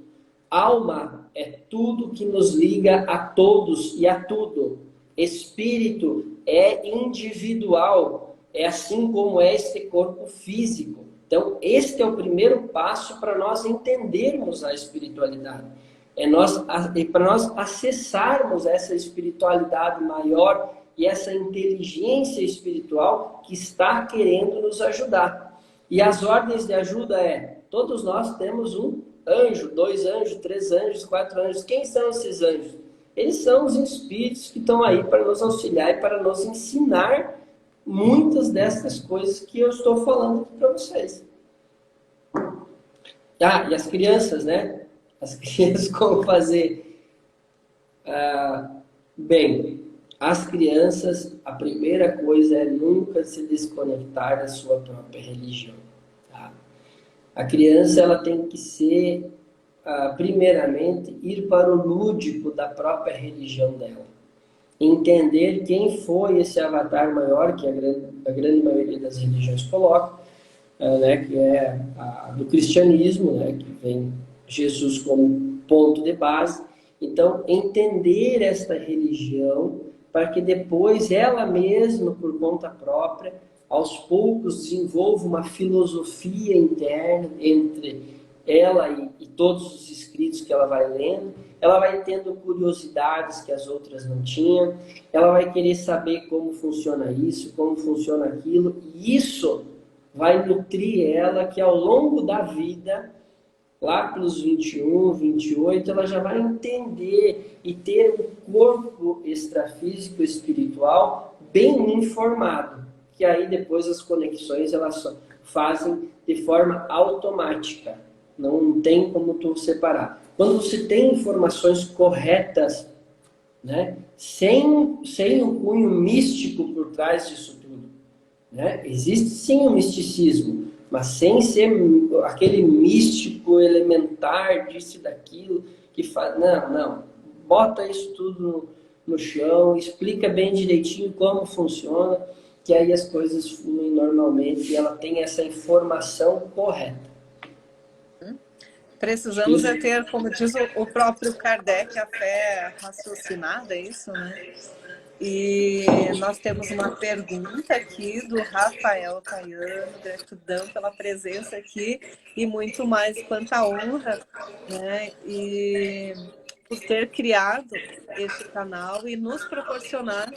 Alma é tudo que nos liga a todos e a tudo. Espírito é individual, é assim como é este corpo físico. Então, este é o primeiro passo para nós entendermos a espiritualidade. Para nós acessarmos essa espiritualidade maior e essa inteligência espiritual que está querendo nos ajudar. E as ordens de ajuda todos nós temos um anjo, 2 anjos, 3 anjos, 4 anjos. Quem são esses anjos? Eles são os espíritos que estão aí para nos auxiliar e para nos ensinar muitas dessas coisas que eu estou falando aqui para vocês. E as crianças, né? As crianças, como fazer? Bem, as crianças, a primeira coisa é nunca se desconectar da sua própria religião. Tá? A criança, ela tem que ser, primeiramente, ir para o lúdico da própria religião dela. Entender quem foi esse avatar maior, que a grande maioria das religiões coloca, né, que é a do cristianismo, né, que vem Jesus como ponto de base. Então, entender esta religião para que depois ela mesma, por conta própria, aos poucos desenvolva uma filosofia interna entre ela e todos os escritos que ela vai lendo. Ela vai tendo curiosidades que as outras não tinham, ela vai querer saber como funciona isso, como funciona aquilo, e isso vai nutrir ela que ao longo da vida, lá pelos 21, 28, ela já vai entender e ter um corpo extrafísico espiritual bem informado, que aí depois as conexões elas fazem de forma automática, não tem como tu separar. Quando você tem informações corretas, né, sem um cunho místico por trás disso tudo, né? Existe sim o misticismo, mas sem ser aquele místico elementar disso e daquilo, que faz... Não. Bota isso tudo no chão, explica bem direitinho como funciona, que aí as coisas fluem normalmente e ela tem essa informação correta. Precisamos é ter, como diz o próprio Kardec, a fé raciocinada, é isso, né? E nós temos uma pergunta aqui do Rafael Caiano, gratidão pela presença aqui e muito mais quanta honra, né? E por ter criado este canal e nos proporcionar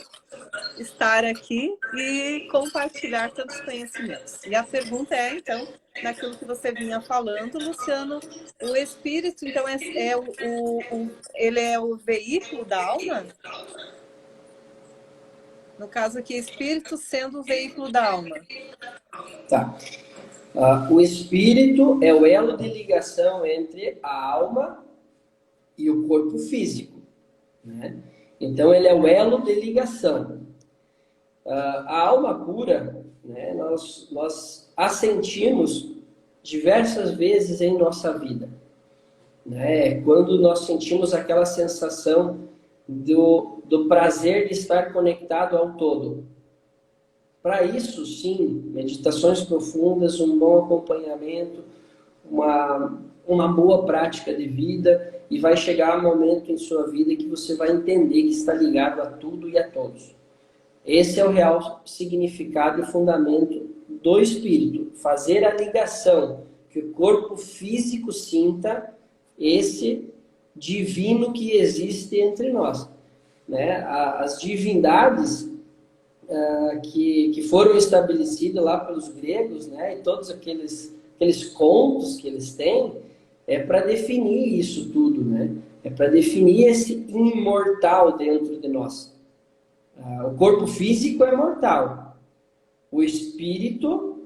estar aqui e compartilhar tantos conhecimentos. E a pergunta é, então, naquilo que você vinha falando, Luciano, o espírito, então, ele é o veículo da alma? No caso aqui, espírito sendo o veículo da alma. Tá. O espírito é o elo de ligação entre a alma e o corpo físico, né? Então, ele é o elo de ligação. A alma pura, né, nós a sentimos diversas vezes em nossa vida, né? Quando nós sentimos aquela sensação do prazer de estar conectado ao todo. Para isso, sim, meditações profundas, um bom acompanhamento, uma boa prática de vida, e vai chegar um momento em sua vida que você vai entender que está ligado a tudo e a todos. Esse é o real significado e fundamento do espírito. Fazer a ligação que o corpo físico sinta esse divino que existe entre nós, né? As divindades que foram estabelecidas lá pelos gregos, né? E todos aqueles contos que eles têm, é para definir isso tudo, né? É para definir esse imortal dentro de nós. O corpo físico é mortal. O espírito,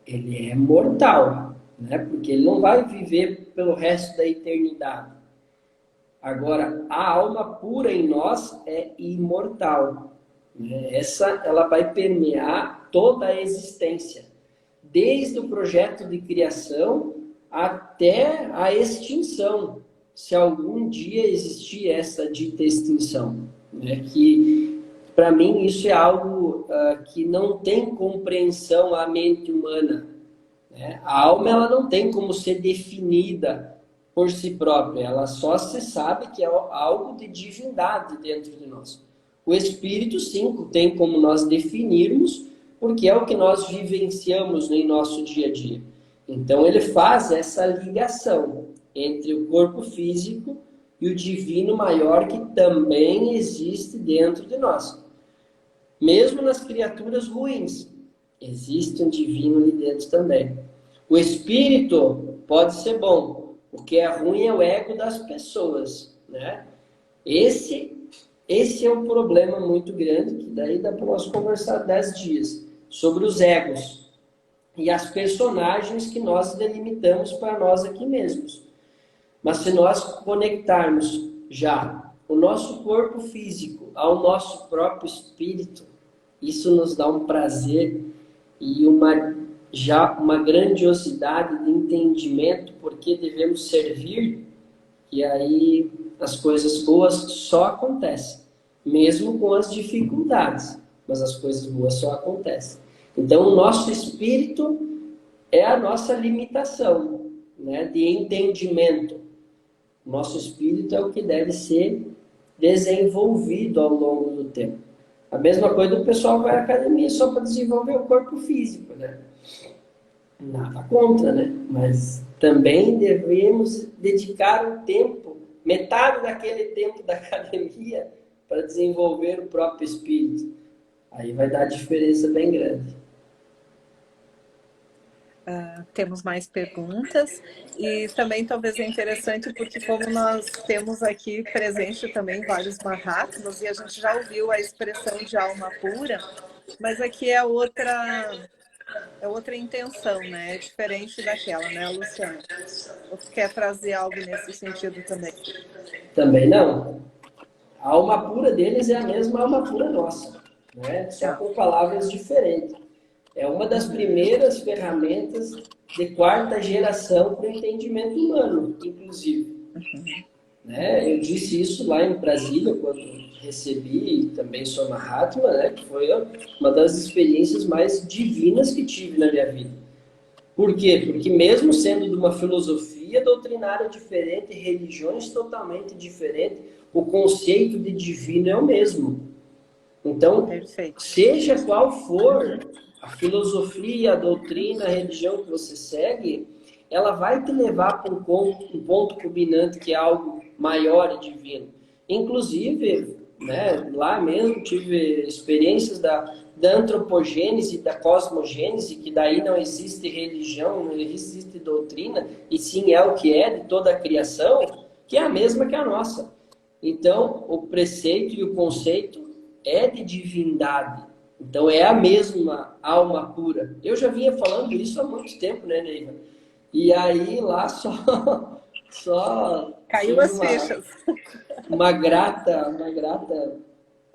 ele é mortal, né? Porque ele não vai viver pelo resto da eternidade. Agora, a alma pura em nós é imortal. Ela vai permear toda a existência, desde o projeto de criação até a extinção, se algum dia existir essa dita extinção, né? Que, para mim, isso é algo que não tem compreensão à mente humana, né? A alma, ela não tem como ser definida por si própria, ela só se sabe que é algo de divindade dentro de nós. O espírito, sim, tem como nós definirmos, porque é o que nós vivenciamos em nosso dia a dia. Então, ele faz essa ligação entre o corpo físico e o divino maior que também existe dentro de nós. Mesmo nas criaturas ruins, existe um divino ali dentro também. O espírito pode ser bom, o que é ruim é o ego das pessoas, né? Esse é um problema muito grande, que daí dá para nós conversar 10 dias, sobre os egos e as personagens que nós delimitamos para nós aqui mesmos. Mas se nós conectarmos já o nosso corpo físico ao nosso próprio espírito, isso nos dá um prazer e uma grandiosidade de entendimento porque devemos servir, e aí as coisas boas só acontecem, mesmo com as dificuldades, mas as coisas boas só acontecem. Então, o nosso espírito é a nossa limitação, né, de entendimento. O nosso espírito é o que deve ser desenvolvido ao longo do tempo. A mesma coisa do pessoal vai à academia só para desenvolver o corpo físico, né? Nada contra, né? Mas também devemos dedicar um tempo, metade daquele tempo da academia, para desenvolver o próprio espírito. Aí vai dar diferença bem grande. Temos mais perguntas e também talvez é interessante porque como nós temos aqui presente também vários Mahatmas e a gente já ouviu a expressão de alma pura, mas aqui é outra intenção, né? É diferente daquela, né, Luciano? Ou tu quer trazer algo nesse sentido também? Também não. A alma pura deles é a mesma alma pura nossa, né? Só com palavras diferentes. É uma das primeiras ferramentas de quarta geração para o entendimento humano, inclusive. Né? Eu disse isso lá em Brasília, quando recebi, também sou Mahatma, né? Que foi uma das experiências mais divinas que tive na minha vida. Por quê? Porque mesmo sendo de uma filosofia doutrinária diferente, religiões totalmente diferentes, o conceito de divino é o mesmo. Então, Perfeito. seja qual for a filosofia, a doutrina, a religião que você segue, ela vai te levar para um ponto culminante que é algo maior e divino. Inclusive, né, lá mesmo tive experiências da antropogênese, da cosmogênese, que daí não existe religião, não existe doutrina, e sim é o que é de toda a criação, que é a mesma que a nossa. Então, o preceito e o conceito é de divindade. Então, é a mesma alma pura. Eu já vinha falando isso há muito tempo, né, Neiva? E aí, lá só Caiu tive as fichas. uma grata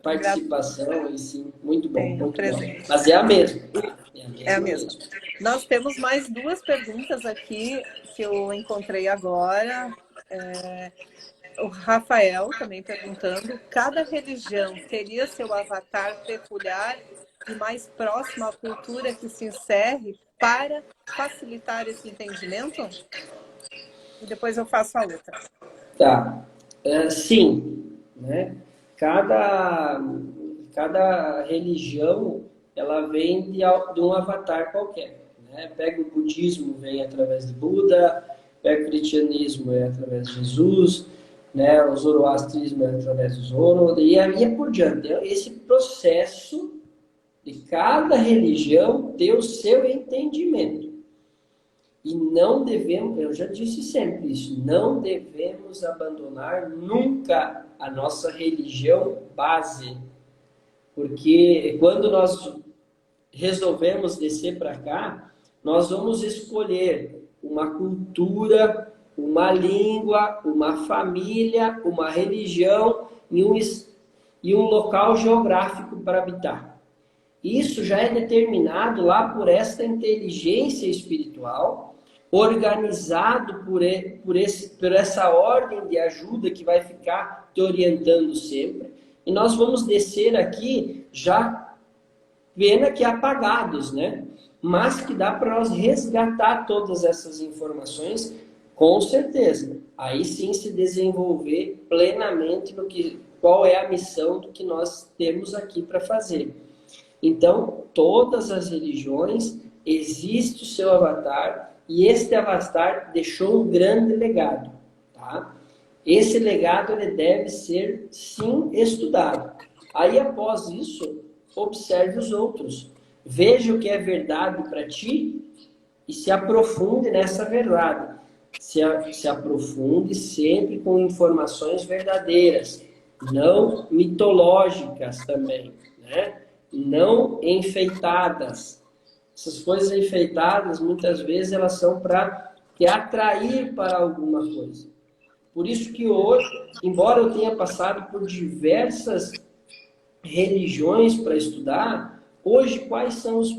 participação, e sim, muito bom, Tem o muito bom. presente. Mas é a mesma, tá? É a mesma. Nós temos mais duas perguntas aqui que eu encontrei agora. O Rafael também perguntando: cada religião teria seu avatar peculiar e mais próximo à cultura que se encerre para facilitar esse entendimento? E depois eu faço a outra. Tá. Sim, né? Cada religião, ela vem de um avatar qualquer, né? Pega o budismo, vem através de Buda, pega o cristianismo, é através de Jesus, né? O zoroastrismo é através do Zoro, e aí é por diante. Esse processo de cada religião ter o seu entendimento. E não devemos, eu já disse sempre isso, não devemos abandonar nunca a nossa religião base. Porque quando nós resolvemos descer para cá, nós vamos escolher uma cultura, uma língua, uma família, uma religião e um local geográfico para habitar. Isso já é determinado lá por esta inteligência espiritual, organizado por essa ordem de ajuda que vai ficar te orientando sempre. E nós vamos descer aqui já, pena que apagados, né? Mas que dá para nós resgatar todas essas informações, com certeza. Aí sim se desenvolver plenamente qual é a missão do que nós temos aqui para fazer. Então, todas as religiões, existe o seu avatar, e este avatar deixou um grande legado, tá? Esse legado ele deve ser, sim, estudado. Aí, após isso, observe os outros. Veja o que é verdade para ti e se aprofunde nessa verdade. Se aprofunde sempre com informações verdadeiras, não mitológicas também, né? Não enfeitadas. Essas coisas enfeitadas, muitas vezes, elas são para te atrair para alguma coisa. Por isso que hoje, embora eu tenha passado por diversas religiões para estudar, hoje quais são as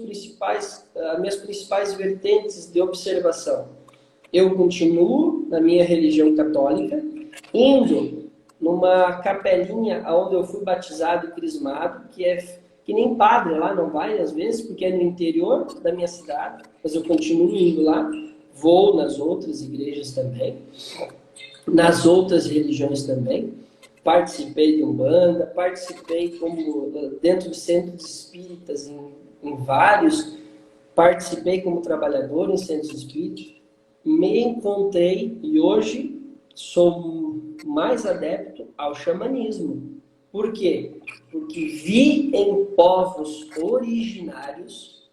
minhas principais vertentes de observação? Eu continuo na minha religião católica, indo numa capelinha onde eu fui batizado e crismado, que nem padre lá, não vai às vezes, porque é no interior da minha cidade, mas eu continuo indo lá, vou nas outras igrejas também, nas outras religiões também, participei de Umbanda, participei dentro de centros espíritas em vários, participei como trabalhador em centros espíritas, me encontrei e hoje sou mais adepto ao xamanismo. Por quê? Porque vi em povos originários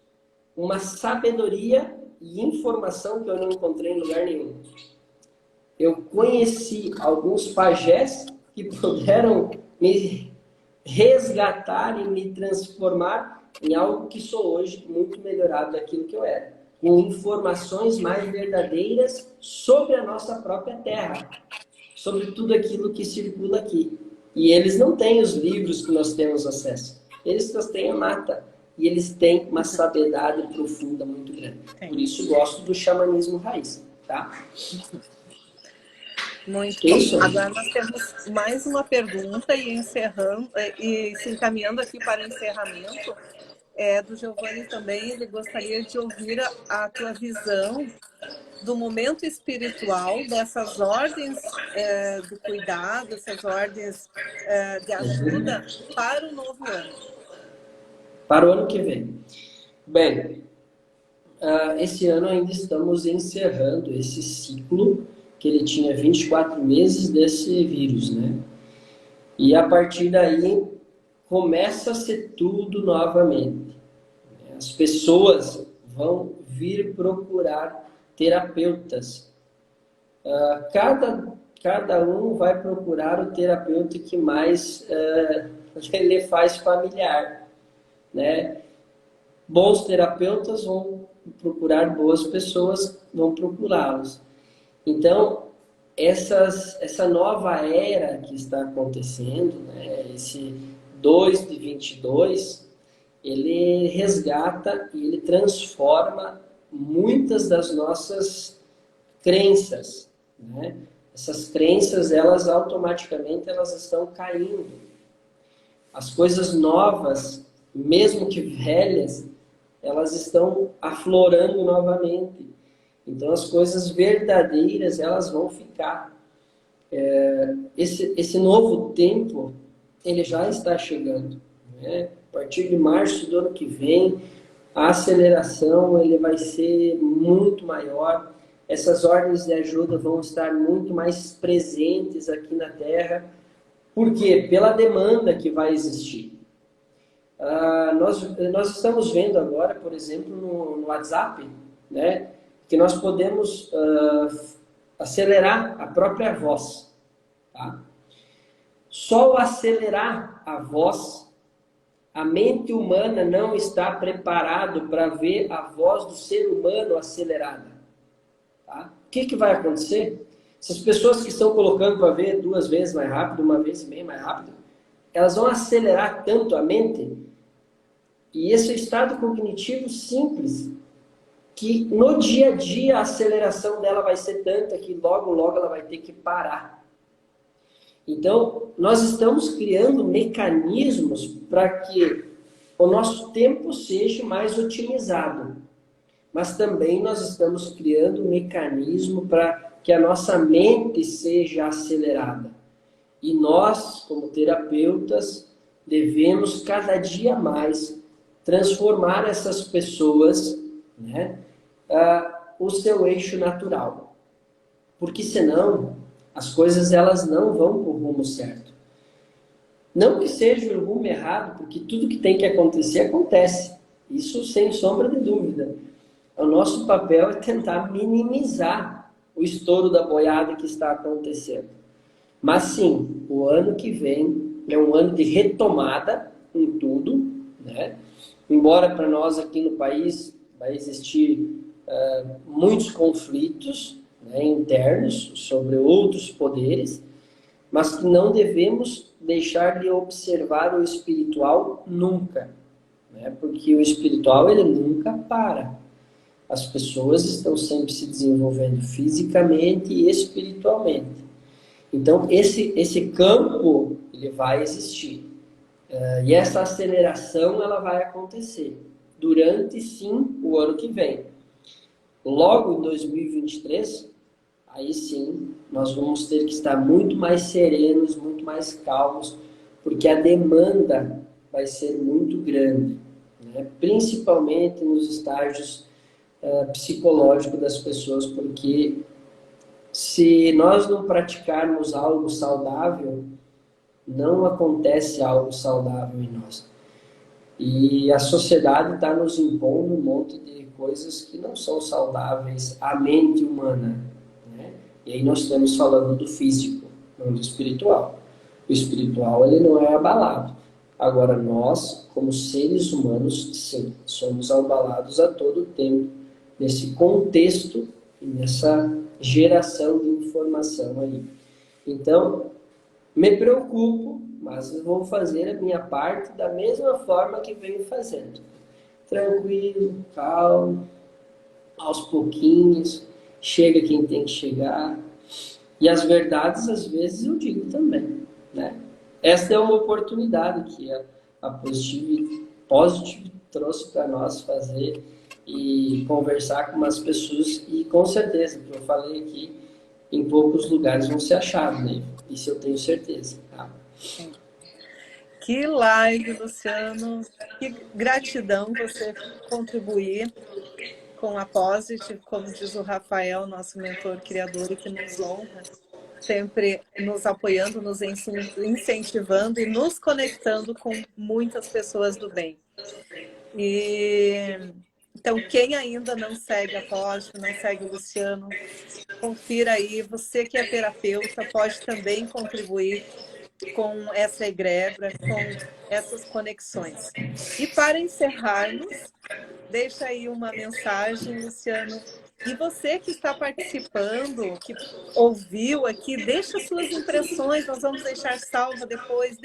uma sabedoria e informação que eu não encontrei em lugar nenhum. Eu conheci alguns pajés que puderam me resgatar e me transformar em algo que sou hoje muito melhorado daquilo que eu era. Com informações mais verdadeiras sobre a nossa própria terra, sobre tudo aquilo que circula aqui. E eles não têm os livros que nós temos acesso. Eles têm a mata. E eles têm uma sabedoria profunda muito grande. Por isso gosto do xamanismo raiz, tá? Muito bom. Isso. Agora nós temos mais uma pergunta e encerrando e se encaminhando aqui para o encerramento do Giovanni também. Ele gostaria de ouvir a tua visão do momento espiritual dessas ordens do cuidado, essas ordens de ajuda para o novo ano. Para o ano que vem. Bem, esse ano ainda estamos encerrando esse ciclo que ele tinha 24 meses desse vírus, né? E a partir daí começa a ser tudo novamente. As pessoas vão vir procurar terapeutas. Cada um vai procurar o terapeuta que mais lhe faz familiar, né? Bons terapeutas vão procurar boas pessoas, vão procurá-los. Então, essa nova era que está acontecendo, né, esse 2 de 22, ele resgata e ele transforma muitas das nossas crenças, né? Essas crenças, elas automaticamente elas estão caindo. As coisas novas, mesmo que velhas, elas estão aflorando novamente. Então, as coisas verdadeiras, elas vão ficar. Esse novo tempo, ele já está chegando, né? A partir de março do ano que vem, a aceleração ele vai ser muito maior. Essas ordens de ajuda vão estar muito mais presentes aqui na Terra. Por quê? Pela demanda que vai existir. Nós estamos vendo agora, por exemplo, no WhatsApp, né, que nós podemos acelerar a própria voz. Tá? Só o acelerar a voz, a mente humana não está preparado para ver a voz do ser humano acelerada. Tá? O que vai acontecer? Essas pessoas que estão colocando para ver 2 vezes mais rápido, 1 vez e meia mais rápido, elas vão acelerar tanto a mente, e esse é o estado cognitivo simples, que no dia a dia a aceleração dela vai ser tanta que logo, logo ela vai ter que parar. Então, nós estamos criando mecanismos para que o nosso tempo seja mais otimizado. Mas também nós estamos criando um mecanismo para que a nossa mente seja acelerada. E nós, como terapeutas, devemos cada dia mais transformar essas pessoas, né, o seu eixo natural. Porque senão as coisas elas não vão para o rumo certo. Não que seja o rumo errado, porque tudo que tem que acontecer, acontece. Isso sem sombra de dúvida. O nosso papel é tentar minimizar o estouro da boiada que está acontecendo. Mas sim, o ano que vem é um ano de retomada em tudo, né? Embora para nós aqui no país vai existir muitos conflitos, né, internos sobre outros poderes, mas que não devemos deixar de observar o espiritual nunca, né? Porque o espiritual ele nunca para. As pessoas estão sempre se desenvolvendo fisicamente e espiritualmente. Então, esse campo ele vai existir. E essa aceleração ela vai acontecer durante, sim, o ano que vem. Logo em 2023, aí sim, nós vamos ter que estar muito mais serenos, muito mais calmos, porque a demanda vai ser muito grande, né? Principalmente nos estágios psicológicos das pessoas, porque se nós não praticarmos algo saudável, não acontece algo saudável em nós. E a sociedade está nos impondo um monte de coisas que não são saudáveis à mente humana, né? E aí nós estamos falando do físico, não do espiritual. O espiritual ele não é abalado. Agora nós, como seres humanos, sim, somos abalados a todo tempo nesse contexto e nessa geração de informação aí. Então, me preocupo, mas eu vou fazer a minha parte da mesma forma que venho fazendo. Tranquilo, calmo, aos pouquinhos, chega quem tem que chegar. E as verdades, às vezes, eu digo também, né? Esta é uma oportunidade que a Positive trouxe para nós fazer e conversar com umas pessoas e com certeza, que eu falei aqui, em poucos lugares vão ser achados, né? Isso eu tenho certeza, tá? Que live, Luciano. Que gratidão você contribuir com a Positive, como diz o Rafael, nosso mentor criador, e que nos honra, sempre nos apoiando, nos incentivando e nos conectando com muitas pessoas do bem. Então, quem ainda não segue a Positive, não segue o Luciano, confira aí. Você que é terapeuta pode também contribuir com essa egrégora, com essas conexões. E para encerrarmos, deixa aí uma mensagem, Luciano. E você que está participando, que ouviu aqui, deixa suas impressões, nós vamos deixar salva depois.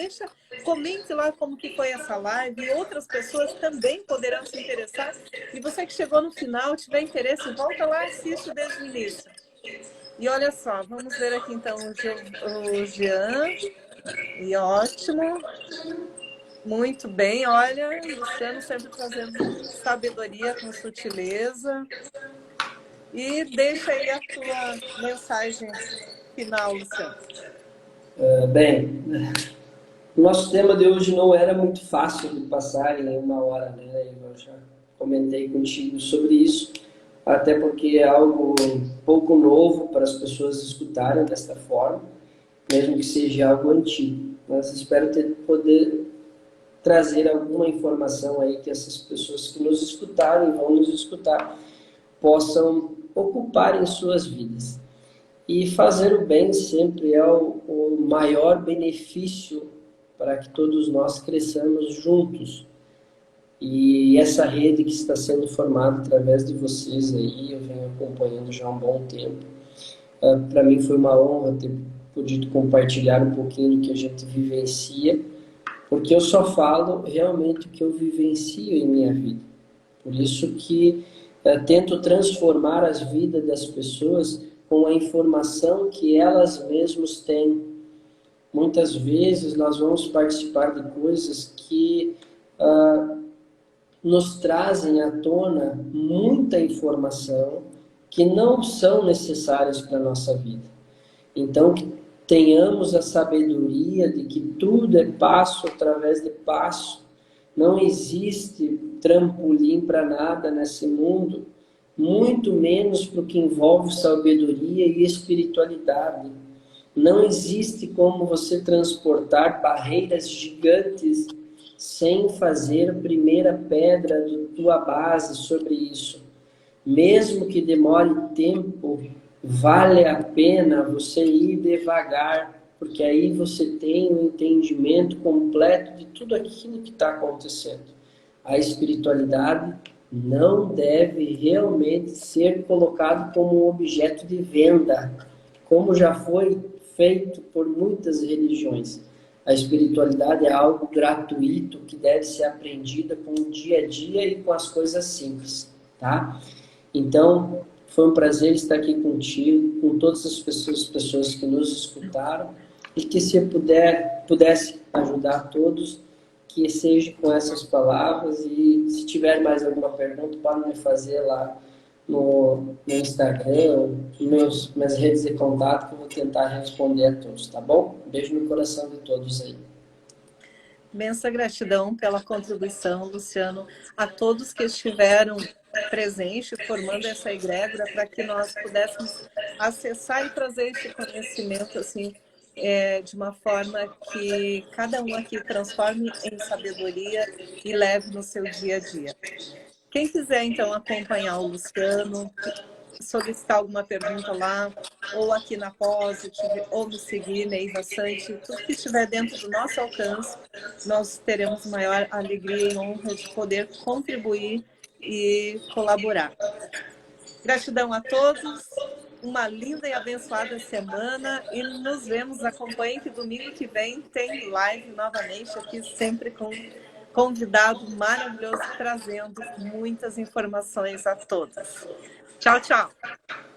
Comente lá como que foi essa live e outras pessoas também poderão se interessar. E você que chegou no final, tiver interesse, volta lá e assiste desde o início. E olha só, vamos ver aqui então o Jean. E ótimo. Muito bem, olha, Luciano sempre trazendo sabedoria com sutileza. E deixa aí a tua mensagem final, Luciano. Bem, o nosso tema de hoje não era muito fácil de passar em uma hora, né? Eu já comentei contigo sobre isso, até porque é algo pouco novo para as pessoas escutarem desta forma, mesmo que seja algo antigo. Mas espero poder trazer alguma informação aí que essas pessoas que nos escutaram e vão nos escutar possam ocupar em suas vidas. E fazer o bem sempre é o maior benefício para que todos nós cresçamos juntos. E essa rede que está sendo formada através de vocês aí, eu venho acompanhando já há um bom tempo. Para mim foi uma honra ter podido compartilhar um pouquinho do que a gente vivencia, porque eu só falo realmente o que eu vivencio em minha vida. Por isso que tento transformar as vidas das pessoas com a informação que elas mesmas têm. Muitas vezes nós vamos participar de coisas que nos trazem à tona muita informação que não são necessárias para a nossa vida. Então, que tenhamos a sabedoria de que tudo é passo através de passo. Não existe trampolim para nada nesse mundo, muito menos para o que envolve sabedoria e espiritualidade. Não existe como você transportar barreiras gigantes sem fazer a primeira pedra da tua base sobre isso. Mesmo que demore tempo, vale a pena você ir devagar, porque aí você tem um entendimento completo de tudo aquilo que está acontecendo. A espiritualidade não deve realmente ser colocado como um objeto de venda, como já foi feito por muitas religiões. A espiritualidade é algo gratuito que deve ser aprendida com o dia a dia e com as coisas simples, tá? Então, foi um prazer estar aqui contigo, com todas as pessoas que nos escutaram, e que se eu pudesse ajudar todos, que seja com essas palavras. E se tiver mais alguma pergunta, pode me fazer lá no Instagram, minhas redes de contato, que eu vou tentar responder a todos, tá bom? Beijo no coração de todos aí. Imensa gratidão pela contribuição, Luciano, a todos que estiveram presentes, formando essa egrégora, para que nós pudéssemos acessar e trazer esse conhecimento assim, de uma forma que cada um aqui transforme em sabedoria e leve no seu dia a dia. Quem quiser, então, acompanhar o Luciano, solicitar alguma pergunta lá, ou aqui na Positive, ou me seguir, Neiva Sante, tudo que estiver dentro do nosso alcance, nós teremos maior alegria e honra de poder contribuir e colaborar. Gratidão a todos, uma linda e abençoada semana, e nos vemos, acompanhem que domingo que vem tem live novamente aqui, sempre com convidado maravilhoso, trazendo muitas informações a todos. Tchau, tchau.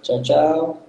Tchau, tchau.